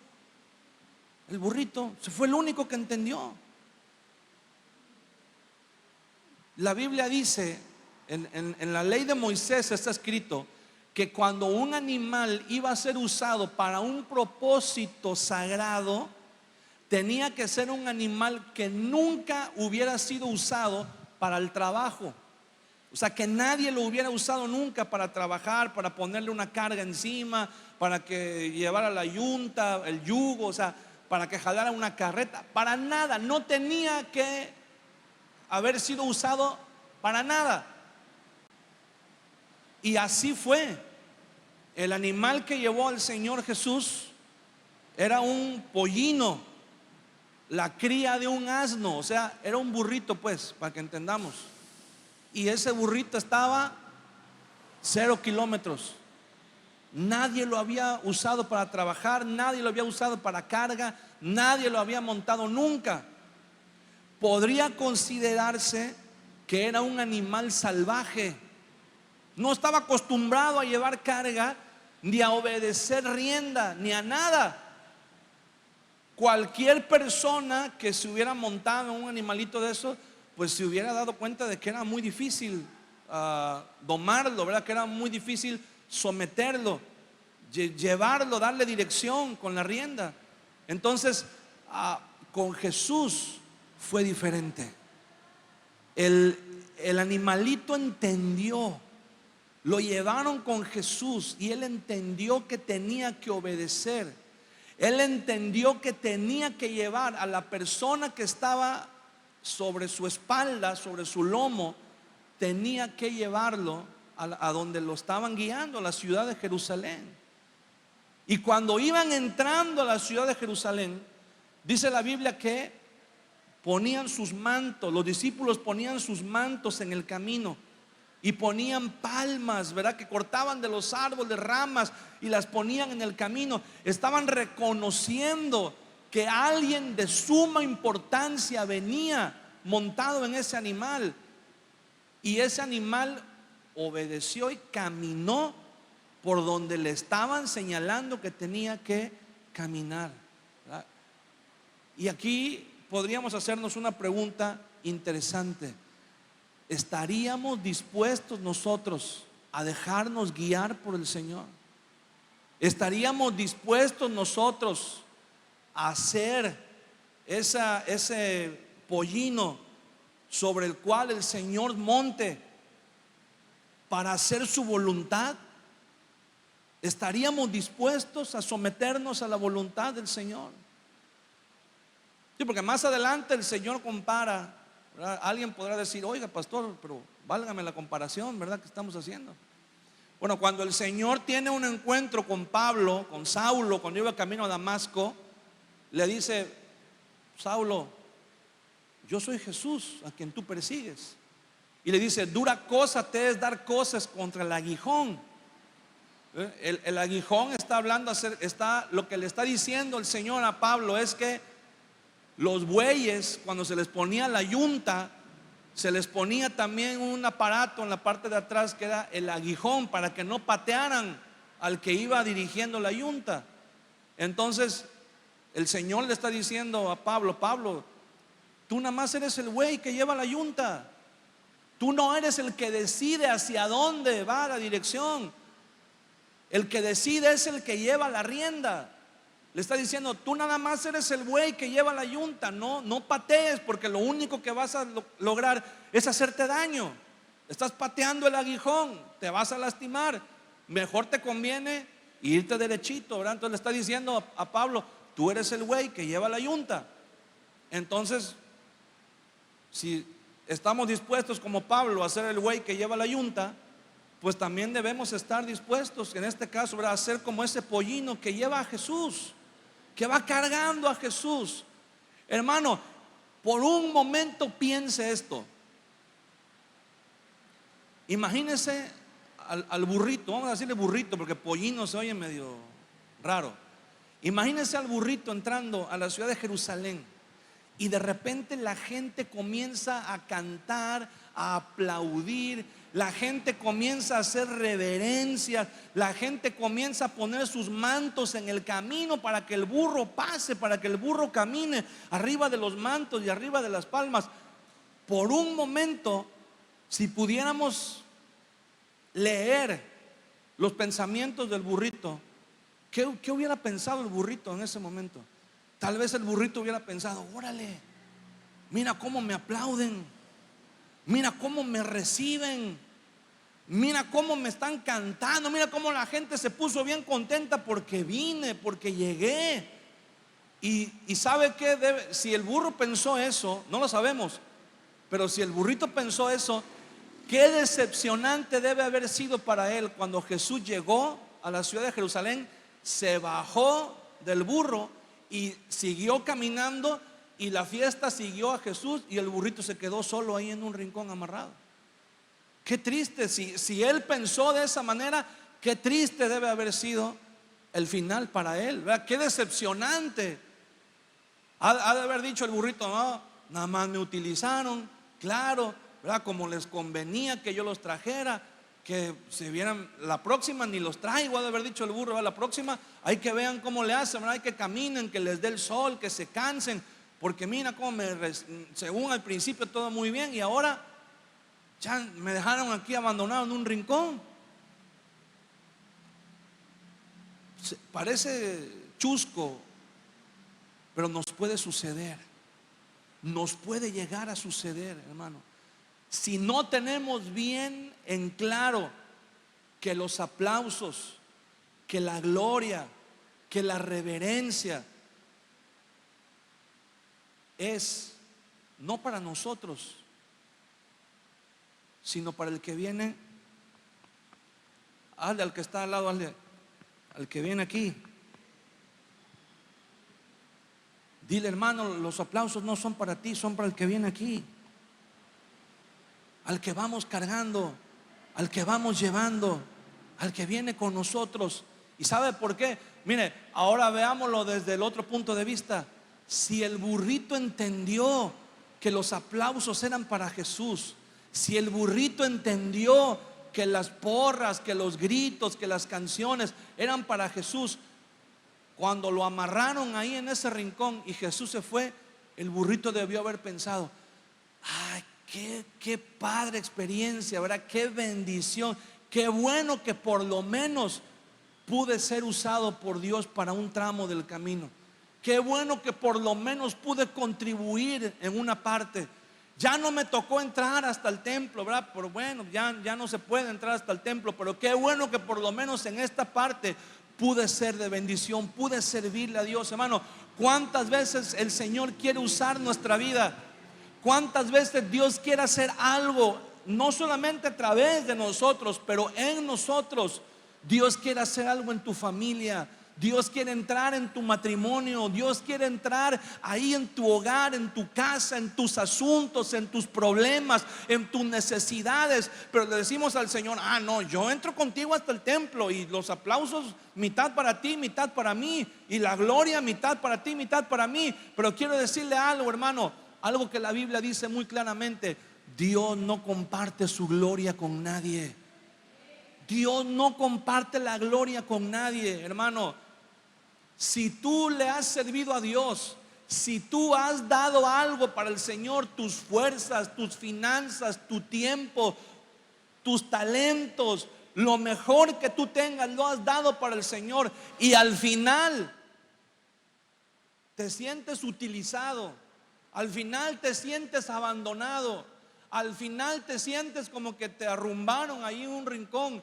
el burrito, se fue el único que entendió. La Biblia dice, en la ley de Moisés está escrito que cuando un animal iba a ser usado para un propósito sagrado, tenía que ser un animal que nunca hubiera sido usado para el trabajo. O sea, que nadie lo hubiera usado nunca para trabajar, para ponerle una carga encima, para que llevara la yunta, el yugo, o sea, para que jalara una carreta. Para nada, no tenía que haber sido usado para nada. Y así fue. El animal que llevó al Señor Jesús era un pollino, la cría de un asno, o sea, era un burrito, pues, para que entendamos. Y ese burrito estaba 0 kilómetros. Nadie lo había usado para trabajar, nadie lo había usado para carga, nadie lo había montado nunca. Podría considerarse que era un animal salvaje. No estaba acostumbrado a llevar carga, ni a obedecer rienda, ni a nada. Cualquier persona que se hubiera montado en un animalito de eso, pues se hubiera dado cuenta de que era muy difícil domarlo, ¿verdad? Que era muy difícil someterlo, llevarlo, darle dirección con la rienda. Entonces, con Jesús fue diferente. El animalito entendió, lo llevaron con Jesús y él entendió que tenía que obedecer. Él entendió que tenía que llevar a la persona que estaba sobre su espalda, sobre su lomo, tenía que llevarlo a donde lo estaban guiando, a la ciudad de Jerusalén. Y cuando iban entrando a la ciudad de Jerusalén, dice la Biblia que ponían sus mantos, los discípulos ponían sus mantos en el camino y ponían palmas, ¿verdad? Que cortaban de los árboles ramas y las ponían en el camino. Estaban reconociendo que alguien de suma importancia venía montado en ese animal. Y ese animal obedeció y caminó por donde le estaban señalando que tenía que caminar, ¿verdad? Y aquí podríamos hacernos una pregunta interesante. ¿Estaríamos dispuestos nosotros a dejarnos guiar por el Señor? ¿Estaríamos dispuestos nosotros a hacer ese pollino sobre el cual el Señor monte para hacer su voluntad? ¿Estaríamos dispuestos a someternos a la voluntad del Señor? Sí, porque más adelante el Señor compara, ¿verdad? Alguien podrá decir: oiga, pastor, pero válgame la comparación, ¿verdad? Que estamos haciendo. Bueno, cuando el Señor tiene un encuentro con Pablo, con Saulo, cuando iba camino a Damasco, le dice: Saulo, yo soy Jesús a quien tú persigues. Y le dice: dura cosa te es dar cosas contra el aguijón. El aguijón está hablando, lo que le está diciendo el Señor a Pablo es que los bueyes, cuando se les ponía la yunta, se les ponía también un aparato en la parte de atrás que era el aguijón, para que no patearan al que iba dirigiendo la yunta. Entonces el Señor le está diciendo a Pablo: Pablo, tú nada más eres el buey que lleva la yunta. Tú no eres el que decide hacia dónde va la dirección. El que decide es el que lleva la rienda. Le está diciendo: tú nada más eres el buey que lleva la yunta. No patees, porque lo único que vas a lograr es hacerte daño. Estás pateando el aguijón, te vas a lastimar. Mejor te conviene irte derechito, ¿verdad? Entonces le está diciendo a Pablo, tú eres el güey que lleva la yunta. Entonces, si estamos dispuestos como Pablo a ser el güey que lleva la yunta, pues también debemos estar dispuestos, en este caso, ¿verdad?, a ser como ese pollino que lleva a Jesús, que va cargando a Jesús. Hermano, por un momento piense esto. Imagínese al burrito, vamos a decirle burrito porque pollino se oye medio raro. Imagínese al burrito entrando a la ciudad de Jerusalén y de repente la gente comienza a cantar, a aplaudir, la gente comienza a hacer reverencias, la gente comienza a poner sus mantos en el camino para que el burro pase, para que el burro camine arriba de los mantos y arriba de las palmas. Por un momento, si pudiéramos leer los pensamientos del burrito, ¿qué hubiera pensado el burrito en ese momento? Tal vez el burrito hubiera pensado, órale, mira cómo me aplauden, mira cómo me reciben, mira cómo me están cantando, mira cómo la gente se puso bien contenta porque vine, porque llegué. Y ¿sabe qué? Si el burro pensó eso, no lo sabemos, pero si el burrito pensó eso, qué decepcionante debe haber sido para él cuando Jesús llegó a la ciudad de Jerusalén, se bajó del burro y siguió caminando, y la fiesta siguió a Jesús y el burrito se quedó solo ahí en un rincón amarrado. Qué triste, si él pensó de esa manera, qué triste debe haber sido el final para él, ¿verdad? Qué decepcionante. Ha de haber dicho el burrito, no, nada más me utilizaron, claro, ¿verdad?, como les convenía que yo los trajera, que se vieran, la próxima ni los traigo. Ha de haber dicho el burro, ¿verdad?, la próxima hay que vean cómo le hacen, ¿verdad?, hay que caminen, que les dé el sol, que se cansen, porque mira cómo según al principio todo muy bien y ahora ya me dejaron aquí abandonado en un rincón. Parece chusco, pero nos puede suceder, nos puede llegar a suceder, hermano, si no tenemos bien en claro que los aplausos, que la gloria, que la reverencia es no para nosotros, sino para el que viene. Hazle al que está al lado, hazle al que viene aquí. Dile, hermano, los aplausos no son para ti, son para el que viene aquí, al que vamos cargando, al que vamos llevando, al que viene con nosotros. ¿Y sabe por qué? Mire, ahora veámoslo desde el otro punto de vista. Si el burrito entendió que los aplausos eran para Jesús, si el burrito entendió que las porras, que los gritos, que las canciones eran para Jesús, cuando lo amarraron ahí en ese rincón y Jesús se fue, el burrito debió haber pensado, ay, qué padre experiencia, ¿verdad? Qué bendición, qué bueno que por lo menos pude ser usado por Dios para un tramo del camino. Qué bueno que por lo menos pude contribuir en una parte. Ya no me tocó entrar hasta el templo, ¿verdad? Pero bueno, ya no se puede entrar hasta el templo, pero qué bueno que por lo menos en esta parte pude ser de bendición, pude servirle a Dios. Hermano, ¿cuántas veces el Señor quiere usar nuestra vida? ¿Cuántas veces Dios quiere hacer algo, no solamente a través de nosotros, pero en nosotros? Dios quiere hacer algo en tu familia, Dios quiere entrar en tu matrimonio, Dios quiere entrar ahí en tu hogar, en tu casa, en tus asuntos, en tus problemas, en tus necesidades. Pero le decimos al Señor, no, yo entro contigo hasta el templo y los aplausos mitad para ti, mitad para mí, y la gloria mitad para ti, mitad para mí. Pero quiero decirle algo, hermano, algo que la Biblia dice muy claramente: Dios no comparte su gloria con nadie. Dios no comparte la gloria con nadie, hermano. Si tú le has servido a Dios, si tú has dado algo para el Señor, tus fuerzas, tus finanzas, tu tiempo, tus talentos, lo mejor que tú tengas, lo has dado para el Señor, y al final te sientes utilizado, al final te sientes abandonado, al final te sientes como que te arrumbaron ahí en un rincón,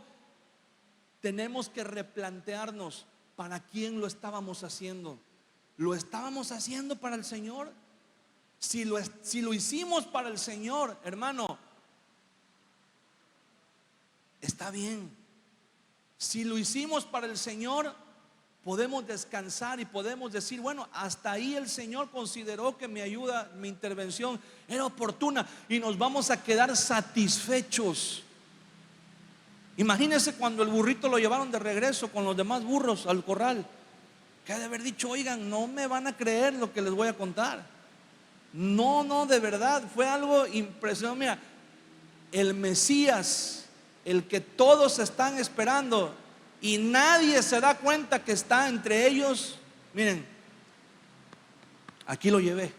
tenemos que replantearnos para quién lo estábamos haciendo. ¿Lo estábamos haciendo para el Señor? Si lo hicimos para el Señor, hermano, está bien. Si lo hicimos para el Señor, podemos descansar y podemos decir, bueno, hasta ahí el Señor consideró que mi ayuda, mi intervención era oportuna, y nos vamos a quedar satisfechos. Imagínense cuando el burrito lo llevaron de regreso con los demás burros al corral, que ha de haber dicho, oigan, no me van a creer lo que les voy a contar. No, de verdad, fue algo impresionante. Mira, el Mesías, el que todos están esperando y nadie se da cuenta que está entre ellos. Miren, aquí lo llevé.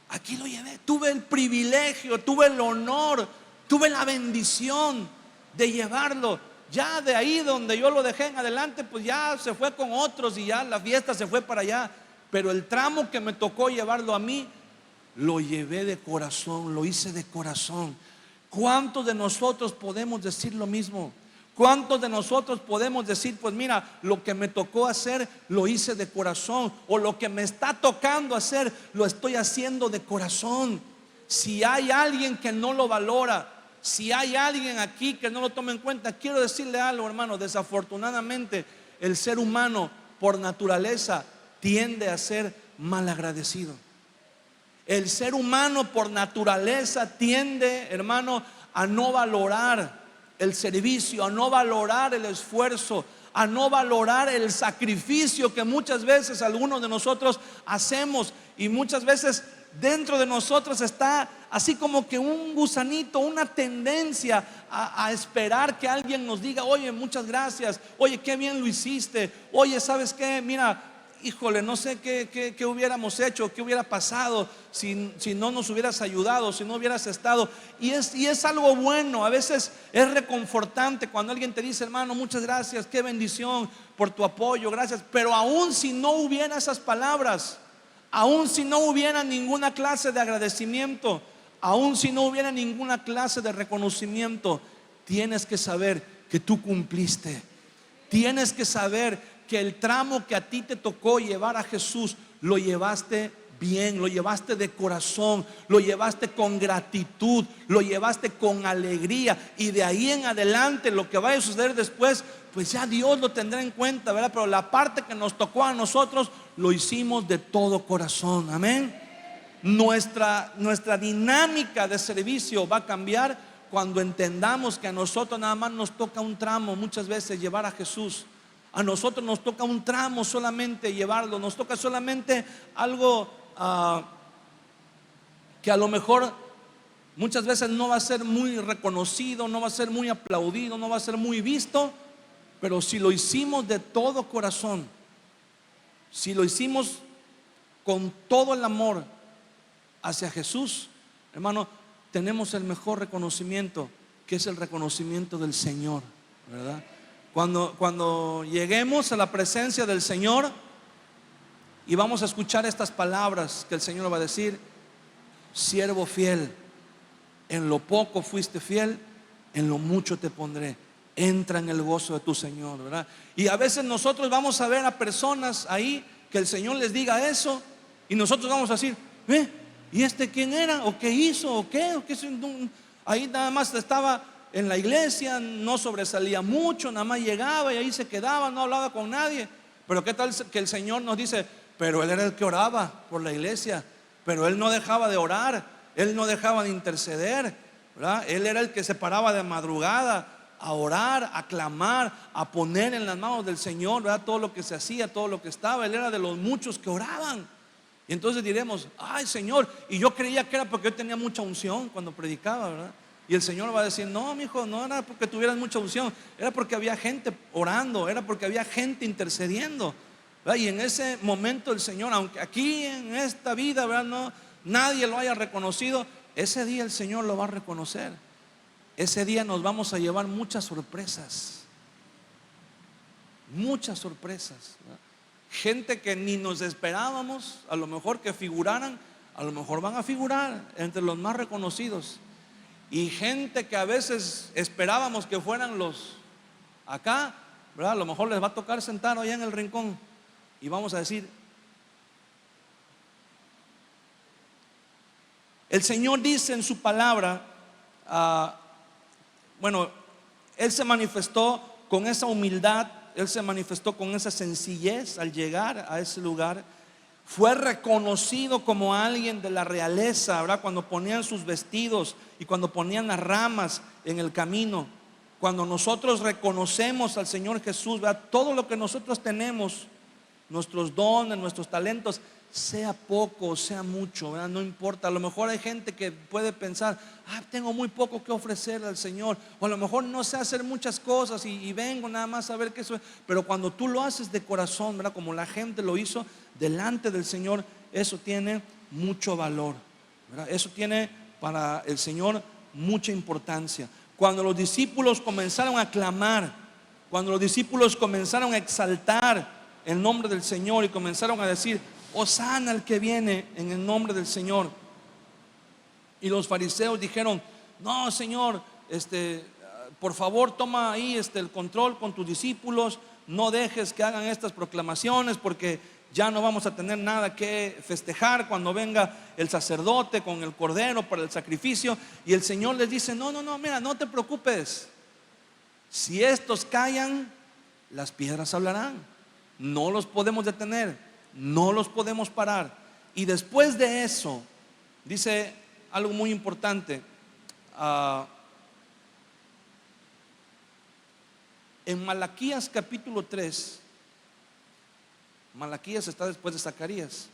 Aquí lo llevé. Tuve el privilegio, tuve el honor, tuve la bendición de llevarlo. Ya de ahí donde yo lo dejé en adelante, pues ya se fue con otros y ya la fiesta se fue para allá. Pero el tramo que me tocó llevarlo a mí, lo llevé de corazón, lo hice de corazón. ¿Cuántos de nosotros podemos decir lo mismo? ¿Cuántos de nosotros podemos decir, pues mira, lo que me tocó hacer lo hice de corazón, o lo que me está tocando hacer lo estoy haciendo de corazón? Si hay alguien que no lo valora, si hay alguien aquí que no lo toma en cuenta, quiero decirle algo, hermano. Desafortunadamente el ser humano por naturaleza tiende a ser malagradecido. El ser humano por naturaleza tiende, hermano, a no valorar el servicio, a no valorar el esfuerzo, a no valorar el sacrificio que muchas veces algunos de nosotros hacemos. Y muchas veces dentro de nosotros está así como que un gusanito, una tendencia a esperar que alguien nos diga, oye, muchas gracias, oye, qué bien lo hiciste, oye, ¿sabes qué? Mira, híjole, no sé qué hubiéramos hecho, qué hubiera pasado si no nos hubieras ayudado, si no hubieras estado. Y es algo bueno. A veces es reconfortante cuando alguien te dice, hermano, muchas gracias, qué bendición por tu apoyo, gracias. Pero aún si no hubiera esas palabras, aún si no hubiera ninguna clase de agradecimiento, aún si no hubiera ninguna clase de reconocimiento, tienes que saber que tú cumpliste. Tienes que saber que el tramo que a ti te tocó llevar a Jesús, lo llevaste bien, lo llevaste de corazón, lo llevaste con gratitud, lo llevaste con alegría. Y de ahí en adelante lo que vaya a suceder después, pues ya Dios lo tendrá en cuenta, ¿verdad? Pero la parte que nos tocó a nosotros, lo hicimos de todo corazón. Amén. Nuestra dinámica de servicio va a cambiar cuando entendamos que a nosotros nada más nos toca un tramo muchas veces llevar a Jesús. A nosotros nos toca un tramo solamente llevarlo, nos toca solamente algo que a lo mejor muchas veces no va a ser muy reconocido, no va a ser muy aplaudido, no va a ser muy visto. Pero si lo hicimos de todo corazón, si lo hicimos con todo el amor hacia Jesús, hermano, tenemos el mejor reconocimiento, que es el reconocimiento del Señor, ¿verdad? Cuando lleguemos a la presencia del Señor y vamos a escuchar estas palabras que el Señor va a decir: siervo fiel, en lo poco fuiste fiel, en lo mucho te pondré, entra en el gozo de tu Señor, ¿verdad? Y a veces nosotros vamos a ver a personas ahí que el Señor les diga eso, y nosotros vamos a decir, ¿y este quién era? ¿O qué hizo? ¿O qué? Ahí nada más estaba en la iglesia, no sobresalía mucho, nada más llegaba y ahí se quedaba, no hablaba con nadie. Pero qué tal que el Señor nos dice, pero él era el que oraba por la iglesia, pero él no dejaba de orar, él no dejaba de interceder, ¿verdad? Él era el que se paraba de madrugada a orar, a clamar, a poner en las manos del Señor, ¿verdad? Todo lo que se hacía, todo lo que estaba. Él era de los muchos que oraban. Y entonces diremos, ay Señor, y yo creía que era porque yo tenía mucha unción cuando predicaba, ¿verdad? Y el Señor va a decir, no, mi hijo, no era porque tuvieras mucha unción, era porque había gente orando, era porque había gente intercediendo, ¿verdad? Y en ese momento el Señor, aunque aquí en esta vida, ¿verdad?, no, nadie lo haya reconocido, ese día el Señor lo va a reconocer. Ese día nos vamos a llevar muchas sorpresas, ¿verdad? Gente que ni nos esperábamos, a lo mejor que figuraran, a lo mejor van a figurar entre los más reconocidos. Y gente que a veces esperábamos que fueran los Acá, ¿verdad? A lo mejor les va a tocar sentar allá en el rincón y vamos a decir, el Señor dice en su palabra, bueno, Él se manifestó con esa humildad, Él se manifestó con esa sencillez al llegar a ese lugar. Fue reconocido como alguien de la realeza, ¿verdad? Cuando ponían sus vestidos y cuando ponían las ramas en el camino. Cuando nosotros reconocemos al Señor Jesús, ¿verdad? Todo lo que nosotros tenemos, nuestros dones, nuestros talentos, sea poco o sea mucho, ¿verdad? No importa. A lo mejor hay gente que puede pensar, tengo muy poco que ofrecer al Señor, o a lo mejor no sé hacer muchas cosas y vengo nada más a ver qué eso es. Pero cuando tú lo haces de corazón, ¿verdad? Como la gente lo hizo delante del Señor, eso tiene mucho valor, ¿verdad? Eso tiene para el Señor mucha importancia. Cuando los discípulos comenzaron a clamar, cuando los discípulos comenzaron a exaltar el nombre del Señor y comenzaron a decir, Hosana al que viene en el nombre del Señor, y los fariseos dijeron, no, Señor, por favor toma ahí el control con tus discípulos, no dejes que hagan estas proclamaciones, porque ya no vamos a tener nada que festejar cuando venga el sacerdote con el cordero para el sacrificio. Y el Señor les dice, no, mira, no te preocupes, si estos callan, las piedras hablarán. No los podemos detener, no los podemos parar. Y después de eso dice algo muy importante. En Malaquías capítulo 3, Malaquías está después de Zacarías.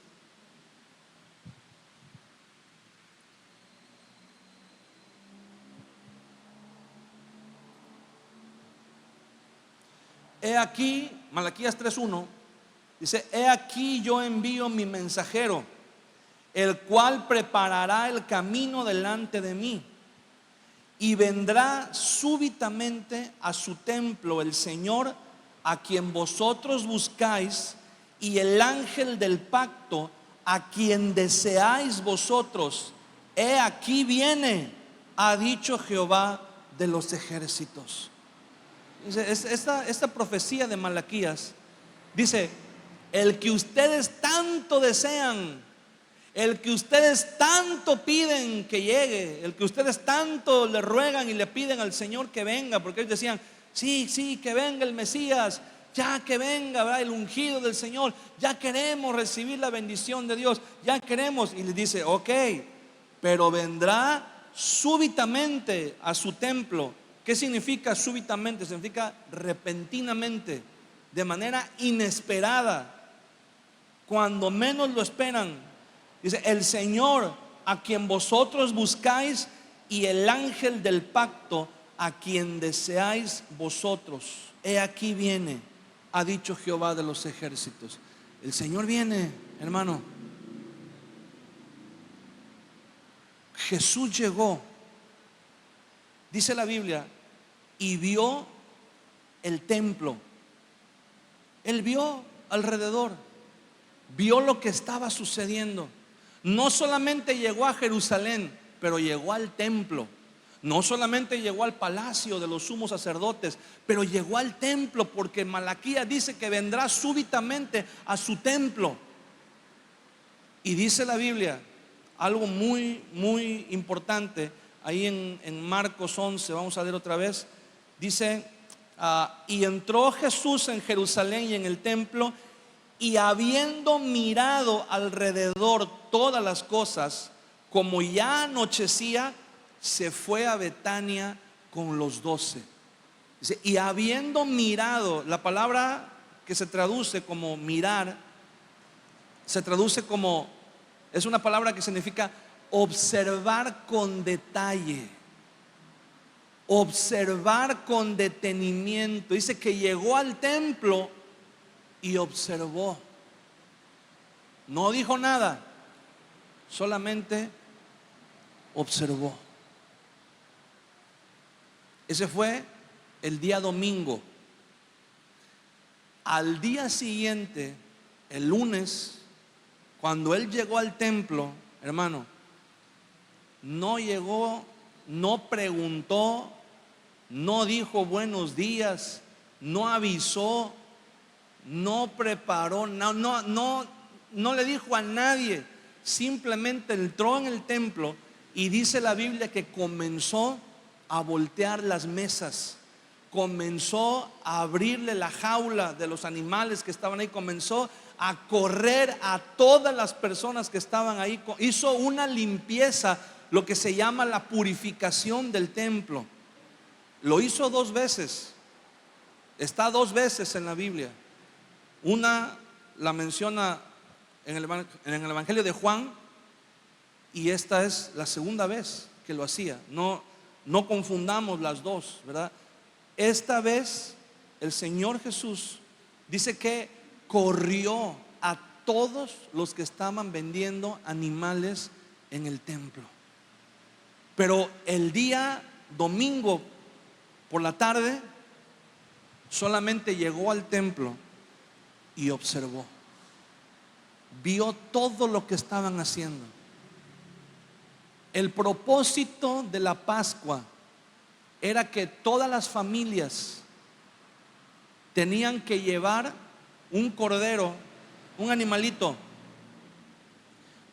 He aquí, Malaquías 3:1 dice, he aquí yo envío mi mensajero, el cual preparará el camino delante de mí, y vendrá súbitamente a su templo el Señor, a quien vosotros buscáis, y el ángel del pacto, a quien deseáis vosotros. He aquí viene, ha dicho Jehová de los ejércitos. Esta profecía de Malaquías dice, el que ustedes tanto desean, el que ustedes tanto piden que llegue, el que ustedes tanto le ruegan y le piden al Señor que venga, porque ellos decían, sí, que venga el Mesías, ya que venga, ¿verdad? El ungido del Señor, ya queremos recibir la bendición de Dios, ya queremos. Y les dice, ok, pero vendrá súbitamente a su templo. ¿Qué significa súbitamente? Significa repentinamente, de manera inesperada, cuando menos lo esperan. Dice, el Señor a quien vosotros buscáis, y el ángel del pacto a quien deseáis vosotros. He aquí viene, ha dicho Jehová de los ejércitos. El Señor viene, hermano. Jesús llegó, dice la Biblia, y vio el templo. Él vio alrededor, vio lo que estaba sucediendo. No solamente llegó a Jerusalén, pero llegó al templo. No solamente llegó al palacio de los sumos sacerdotes, pero llegó al templo, porque Malaquías dice que vendrá súbitamente a su templo. Y dice la Biblia algo muy, muy importante. Ahí en Marcos 11, vamos a leer otra vez. Dice, y entró Jesús en Jerusalén y en el templo, y habiendo mirado alrededor todas las cosas, como ya anochecía, se fue a Betania con los 12. Dice, y habiendo mirado, la palabra que se traduce como mirar, se traduce como, es una palabra que significa observar con detalle, observar con detenimiento. Dice que llegó al templo y observó. No dijo nada, solamente observó. Ese fue el día domingo. Al día siguiente, el lunes, cuando él llegó al templo, hermano, no llegó, no preguntó, no dijo buenos días, no avisó, no preparó, no le dijo a nadie, simplemente entró en el templo y dice la Biblia que comenzó a voltear las mesas, comenzó a abrirle la jaula de los animales que estaban ahí, comenzó a correr a todas las personas que estaban ahí, hizo una limpieza, lo que se llama la purificación del templo. Lo hizo 2 veces, está 2 veces en la Biblia. Una la menciona en el Evangelio de Juan, y esta es la segunda vez que lo hacía. No confundamos las dos, ¿verdad? Esta vez el Señor Jesús dice que corrió a todos los que estaban vendiendo animales en el templo. Pero el día domingo por la tarde solamente llegó al templo y observó, vio todo lo que estaban haciendo. El propósito de la Pascua era que todas las familias tenían que llevar un cordero, un animalito,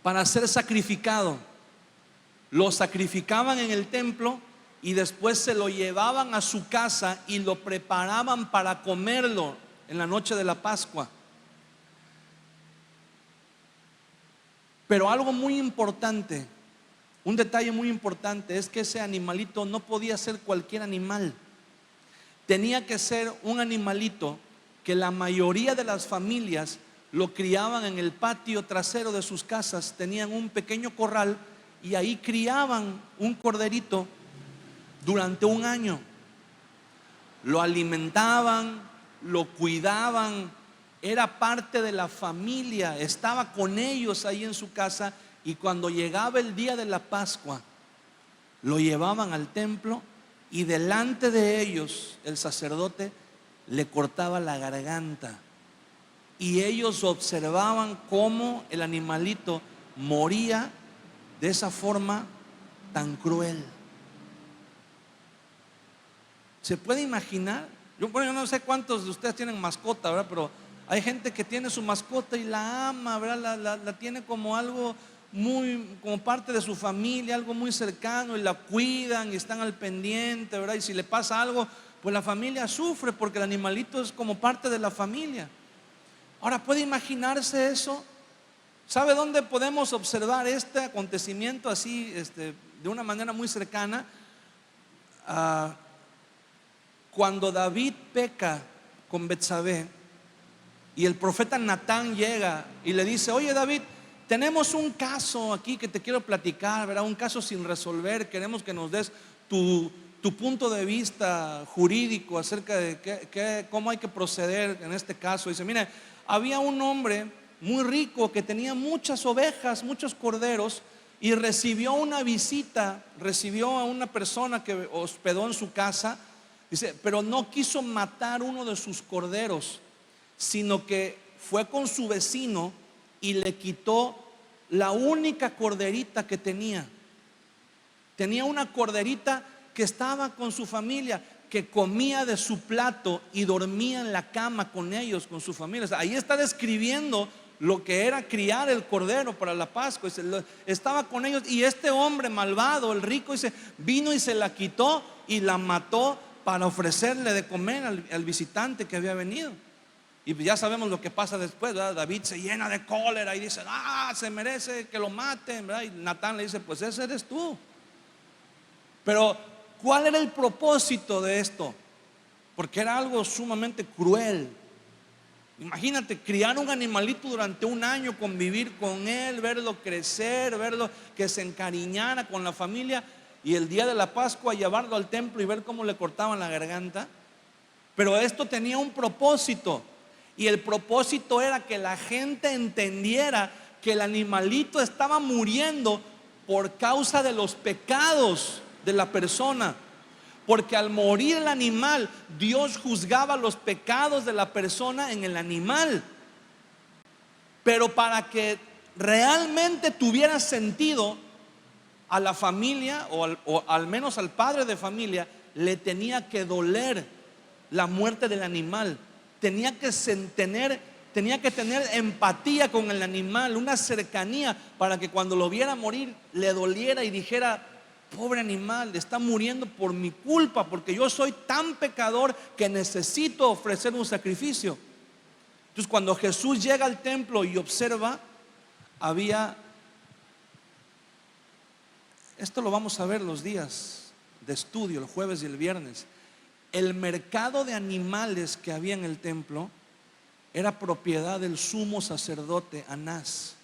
para ser sacrificado. Lo sacrificaban en el templo y después se lo llevaban a su casa y lo preparaban para comerlo en la noche de la Pascua. Pero algo muy importante, un detalle muy importante, es que ese animalito no podía ser cualquier animal. Tenía que ser un animalito que la mayoría de las familias lo criaban en el patio trasero de sus casas. Tenían un pequeño corral y ahí criaban un corderito durante 1 año. Lo alimentaban, lo cuidaban, era parte de la familia, estaba con ellos ahí en su casa. Y cuando llegaba el día de la Pascua, lo llevaban al templo y delante de ellos el sacerdote le cortaba la garganta. Y ellos observaban cómo el animalito moría de esa forma tan cruel. ¿Se puede imaginar? Yo no sé cuántos de ustedes tienen mascota, ¿verdad? Pero hay gente que tiene su mascota y la ama, ¿verdad? La tiene como algo como parte de su familia, algo muy cercano, y la cuidan y están al pendiente, ¿verdad? Y si le pasa algo, pues la familia sufre porque el animalito es como parte de la familia. Ahora, ¿puede imaginarse eso? ¿Sabe dónde podemos observar este acontecimiento así, de una manera muy cercana? Cuando David peca con Betsabé y el profeta Natán llega y le dice: oye, David, tenemos un caso aquí que te quiero platicar, ¿verdad? Un caso sin resolver. Queremos que nos des tu punto de vista jurídico acerca de cómo hay que proceder en este caso. Dice: mire, había un hombre muy rico que tenía muchas ovejas, muchos corderos, y recibió una visita, recibió a una persona que hospedó en su casa. Dice, pero no quiso matar uno de sus corderos, sino que fue con su vecino y le quitó la única corderita que tenía. Tenía una corderita que estaba con su familia, que comía de su plato y dormía en la cama con ellos, con su familia. O sea, ahí está describiendo lo que era criar el cordero para la Pascua. Estaba con ellos, y este hombre malvado, el rico, dice, vino y se la quitó y la mató para ofrecerle de comer al visitante que había venido. Y ya sabemos lo que pasa después, ¿verdad? David se llena de cólera y dice: se merece que lo maten, ¿verdad? Y Natán le dice: pues ese eres tú. Pero ¿cuál era el propósito de esto? Porque era algo sumamente cruel. Imagínate, criar un animalito durante 1 año, convivir con él, verlo crecer, verlo que se encariñara con la familia, y el día de la Pascua llevarlo al templo y ver cómo le cortaban la garganta. Pero esto tenía un propósito, y el propósito era que la gente entendiera que el animalito estaba muriendo por causa de los pecados de la persona. Porque al morir el animal, Dios juzgaba los pecados de la persona en el animal. Pero para que realmente tuviera sentido, a la familia, o al menos al padre de familia, le tenía que doler la muerte del animal. Tenía que tener empatía con el animal, una cercanía, para que cuando lo viera morir le doliera y dijera: pobre animal, está muriendo por mi culpa, porque yo soy tan pecador que necesito ofrecer un sacrificio. Entonces, cuando Jesús llega al templo y observa, esto lo vamos a ver los días de estudio, el jueves y el viernes. El mercado de animales que había en el templo era propiedad del sumo sacerdote Anás.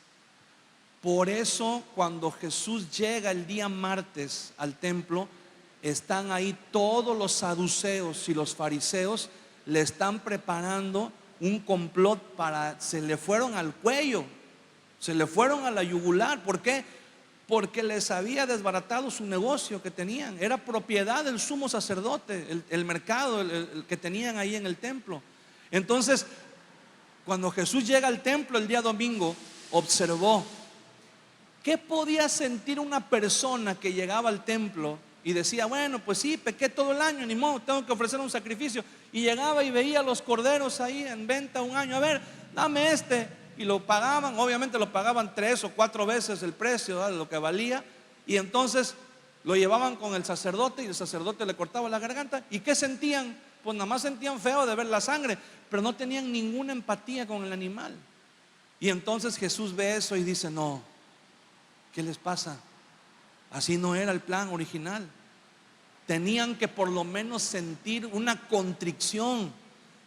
Por eso, cuando Jesús llega el día martes al templo, están ahí todos los saduceos y los fariseos, le están preparando un complot se le fueron al cuello, se le fueron a la yugular. ¿Por qué? Porque les había desbaratado su negocio que tenían. Era propiedad del sumo sacerdote, el mercado, el que tenían ahí en el templo. Entonces, cuando Jesús llega al templo el día domingo, observó. ¿Qué podía sentir una persona que llegaba al templo y decía: bueno, pues sí, pequé todo el año, ni modo, tengo que ofrecer un sacrificio? Y llegaba y veía los corderos ahí en venta un año: a ver, dame este. Y lo pagaban, obviamente lo pagaban 3 o 4 veces el precio, ¿verdad?, de lo que valía. Y entonces lo llevaban con el sacerdote y el sacerdote le cortaba la garganta. ¿Y qué sentían? Pues nada más sentían feo de ver la sangre, pero no tenían ninguna empatía con el animal. Y entonces Jesús ve eso y dice: no, ¿qué les pasa? Así no era el plan original. Tenían que por lo menos sentir una contrición.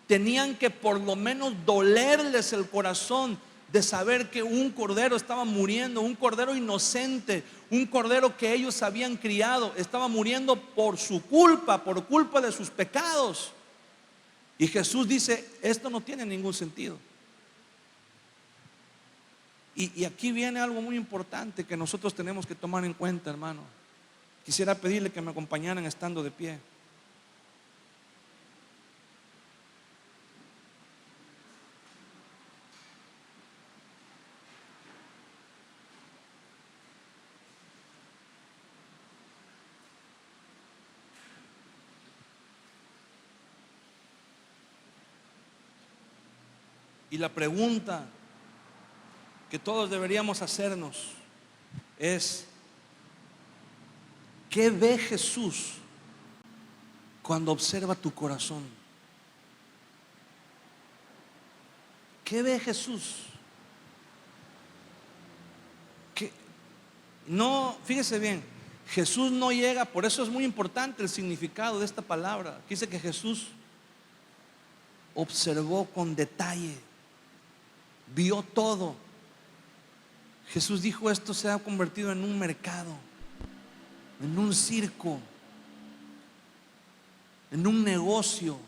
Tenían que por lo menos dolerles el corazón de saber que un cordero estaba muriendo, un cordero inocente, un cordero que ellos habían criado, estaba muriendo por su culpa, por culpa de sus pecados. Y Jesús dice: esto no tiene ningún sentido. Y aquí viene algo muy importante que nosotros tenemos que tomar en cuenta, hermano. Quisiera pedirle que me acompañaran estando de pie. Y la pregunta que todos deberíamos hacernos es: ¿qué ve Jesús cuando observa tu corazón? ¿Qué ve Jesús? No, fíjese bien, Jesús no llega, por eso es muy importante el significado de esta palabra. Dice que Jesús observó con detalle, vio todo. Jesús dijo: esto se ha convertido en un mercado, en un circo, en un negocio.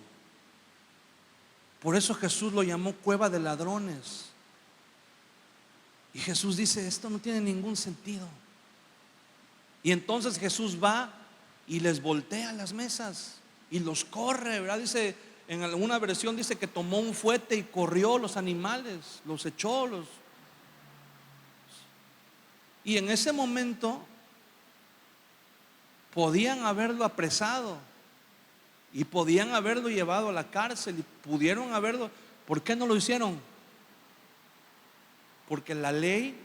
Por eso Jesús lo llamó cueva de ladrones. Y Jesús dice: esto no tiene ningún sentido. Y entonces Jesús va y les voltea las mesas y los corre, ¿verdad? Dice, en alguna versión dice que tomó un fuete y corrió los animales, los echó, y en ese momento podían haberlo apresado y podían haberlo llevado a la cárcel y pudieron haberlo. ¿Por qué no lo hicieron? Porque la ley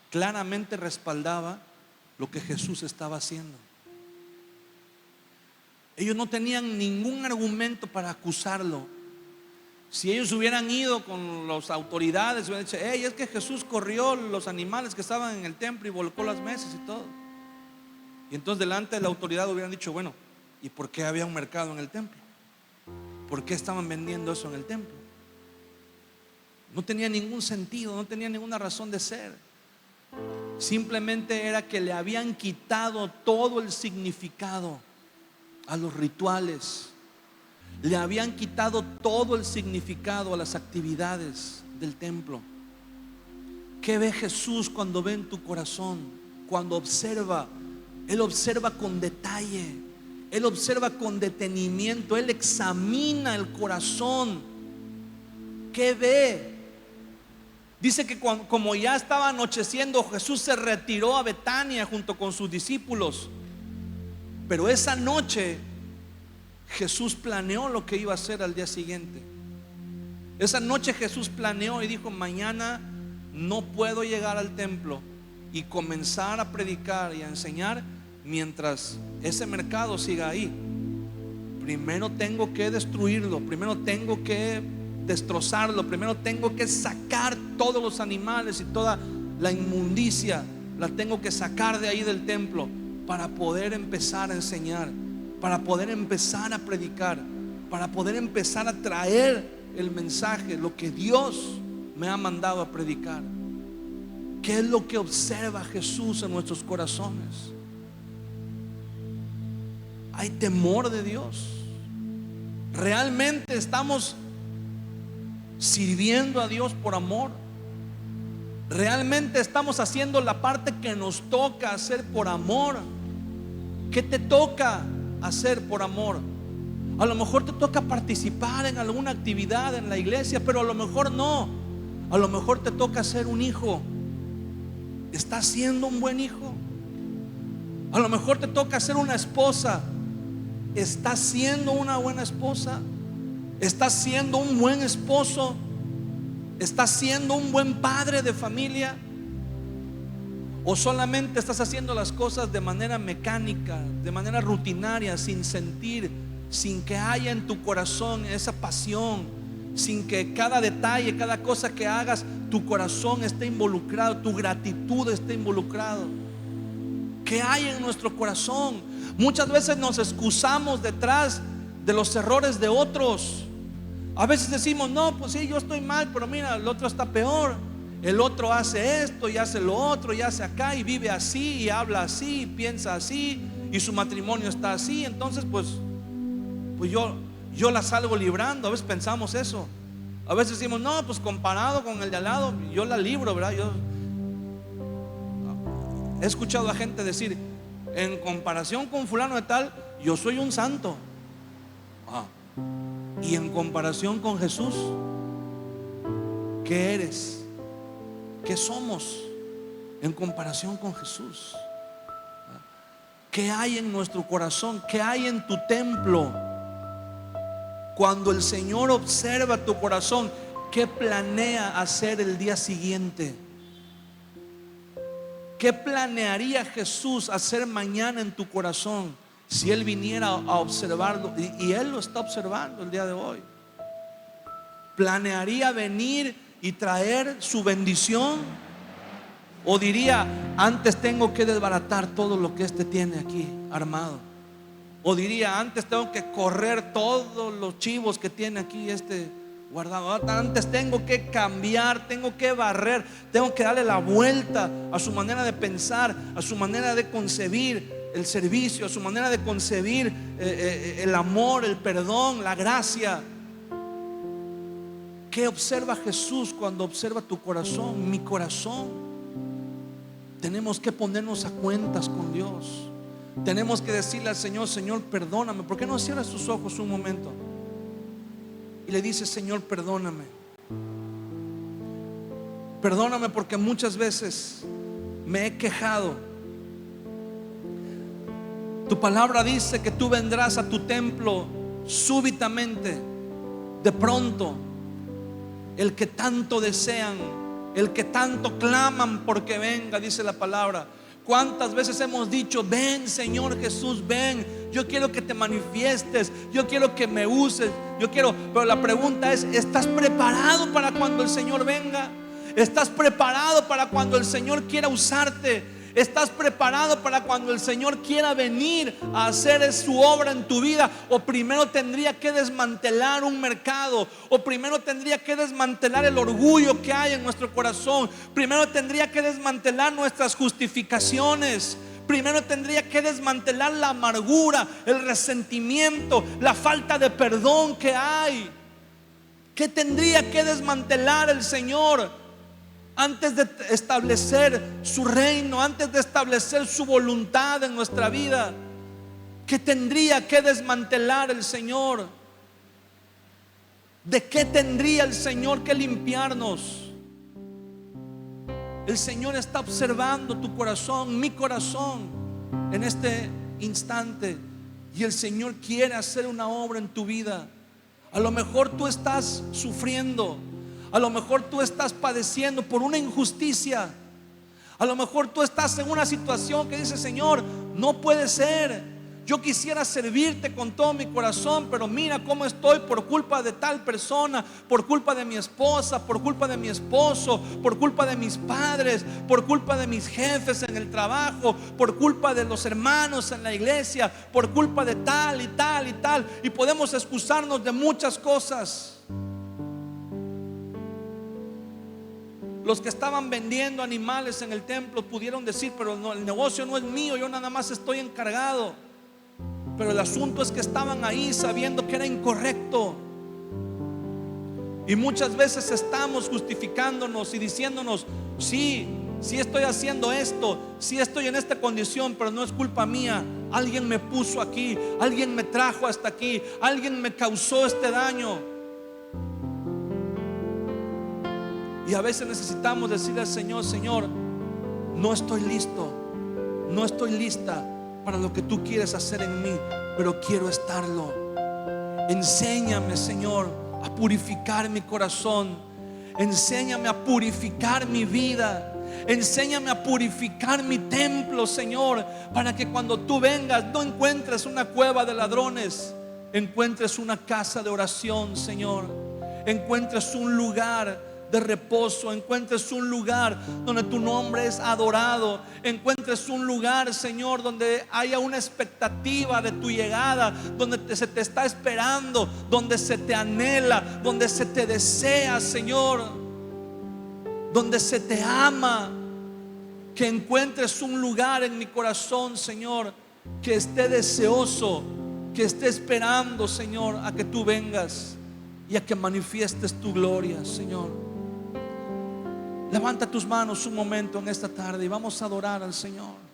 claramente respaldaba lo que Jesús estaba haciendo. Ellos no tenían ningún argumento para acusarlo. Si ellos hubieran ido con las autoridades, hubieran dicho: hey, es que Jesús corrió los animales que estaban en el templo y volcó las mesas y todo. Y entonces delante de la autoridad hubieran dicho: bueno, ¿y por qué había un mercado en el templo? ¿Por qué estaban vendiendo eso en el templo? No tenía ningún sentido, no tenía ninguna razón de ser. Simplemente era que le habían quitado todo el significado a los rituales. Le habían quitado todo el significado a las actividades del templo. ¿Qué ve Jesús cuando ve en tu corazón? Cuando observa, Él observa con detalle, Él observa con detenimiento, Él examina el corazón. ¿Qué ve? Dice que como ya estaba anocheciendo, Jesús se retiró a Betania junto con sus discípulos. Pero esa noche Jesús planeó lo que iba a hacer al día siguiente. Esa noche Jesús planeó y dijo: mañana no puedo llegar al templo y comenzar a predicar y a enseñar mientras ese mercado siga ahí. Primero tengo que destruirlo, primero tengo que destrozarlo, primero tengo que sacar todos los animales y toda la inmundicia, la tengo que sacar de ahí del templo para poder empezar a enseñar, para poder empezar a predicar, para poder empezar a traer el mensaje, lo que Dios me ha mandado a predicar. ¿Qué es lo que observa Jesús en nuestros corazones? ¿Hay temor de Dios? ¿Realmente estamos sirviendo a Dios por amor? ¿Realmente estamos haciendo la parte que nos toca hacer por amor? ¿Qué te toca hacer por amor? A lo mejor te toca participar en alguna actividad en la iglesia, pero a lo mejor no. A lo mejor te toca ser un hijo. ¿Estás siendo un buen hijo? A lo mejor te toca ser una esposa. ¿Estás siendo una buena esposa? ¿Estás siendo un buen esposo? ¿Estás siendo un buen padre de familia? ¿O solamente estás haciendo las cosas de manera mecánica, de manera rutinaria, sin sentir, sin que haya en tu corazón esa pasión, sin que cada detalle, cada cosa que hagas, tu corazón esté involucrado, tu gratitud esté involucrado? ¿Qué hay en nuestro corazón? Muchas veces nos excusamos detrás de los errores de otros. A veces decimos: no, pues sí, yo estoy mal, pero mira, el otro está peor. El otro hace esto y hace lo otro y hace acá y vive así y habla así y piensa así y su matrimonio está así. Entonces pues yo la salgo librando. A veces pensamos eso. A veces decimos: no, pues comparado con el de al lado, yo la libro, ¿verdad? Yo he escuchado a gente decir: en comparación con fulano de tal, yo soy un santo. Y en comparación con Jesús, ¿qué eres? ¿Qué somos en comparación con Jesús? ¿Qué hay en nuestro corazón? ¿Qué hay en tu templo? Cuando el Señor observa tu corazón, ¿qué planea hacer el día siguiente? ¿Qué planearía Jesús hacer mañana en tu corazón si Él viniera a observarlo? Y Él lo está observando el día de hoy. ¿Planearía venir y traer su bendición? ¿O diría: antes tengo que desbaratar todo lo que este tiene aquí armado? ¿O diría: antes tengo que correr todos los chivos que tiene aquí este guardado? Antes tengo que cambiar, tengo que barrer, tengo que darle la vuelta a su manera de pensar, a su manera de concebir el servicio, a su manera de concebir el amor, el perdón, la gracia. ¿Qué observa Jesús cuando observa tu corazón? Mi corazón. Tenemos que ponernos a cuentas con Dios. Tenemos que decirle al Señor: Señor, perdóname. ¿Por qué no cierras tus ojos un momento y le dices: Señor, perdóname? Perdóname porque muchas veces me he quejado. Tu palabra dice que tú vendrás a tu templo súbitamente, de pronto. El que tanto desean, el que tanto claman porque venga, dice la palabra. ¿Cuántas veces hemos dicho: ven Señor Jesús, ven, yo quiero que te manifiestes, yo quiero que me uses, yo quiero? Pero la pregunta es: ¿estás preparado para cuando el Señor venga? ¿Estás preparado para cuando el Señor quiera usarte? ¿Estás preparado para cuando el Señor quiera venir a hacer su obra en tu vida? ¿O primero tendría que desmantelar un mercado? ¿O primero tendría que desmantelar el orgullo que hay en nuestro corazón? ¿Primero tendría que desmantelar nuestras justificaciones? ¿Primero tendría que desmantelar la amargura, el resentimiento, la falta de perdón que hay? ¿Qué tendría que desmantelar el Señor antes de establecer su reino, antes de establecer su voluntad en nuestra vida? ¿Qué tendría que desmantelar el Señor? ¿De qué tendría el Señor que limpiarnos? El Señor está observando tu corazón, mi corazón, en este instante. Y el Señor quiere hacer una obra en tu vida. A lo mejor tú estás sufriendo, a lo mejor tú estás padeciendo por una injusticia, a lo mejor tú estás en una situación que dice: Señor, no puede ser. Yo quisiera servirte con todo mi corazón, pero mira cómo estoy por culpa de tal persona, por culpa de mi esposa, por culpa de mi esposo, por culpa de mis padres, por culpa de mis jefes en el trabajo, por culpa de los hermanos en la iglesia, por culpa de tal y tal y tal. Y podemos excusarnos de muchas cosas. Los que estaban vendiendo animales en el templo pudieron decir: pero no, el negocio no es mío, yo nada más estoy encargado. Pero el asunto es que estaban ahí sabiendo que era incorrecto. Y muchas veces estamos justificándonos y diciéndonos: sí estoy haciendo esto, sí estoy en esta condición, pero no es culpa mía. Alguien me puso aquí, alguien me trajo hasta aquí, alguien me causó este daño. Y a veces necesitamos decirle al Señor: Señor, no estoy listo, no estoy lista para lo que tú quieres hacer en mí, pero quiero estarlo. Enséñame, Señor, a purificar mi corazón. Enséñame a purificar mi vida. Enséñame a purificar mi templo, Señor, para que cuando tú vengas no encuentres una cueva de ladrones, encuentres una casa de oración, Señor. Encuentres un lugar de reposo, encuentres un lugar donde tu nombre es adorado, encuentres un lugar, Señor, donde haya una expectativa de tu llegada, donde se te está esperando, donde se te anhela, donde se te desea, Señor, donde se te ama. Que encuentres un lugar en mi corazón, Señor, que esté deseoso, que esté esperando, Señor, a que tú vengas y a que manifiestes tu gloria, Señor. Levanta tus manos un momento en esta tarde y vamos a adorar al Señor.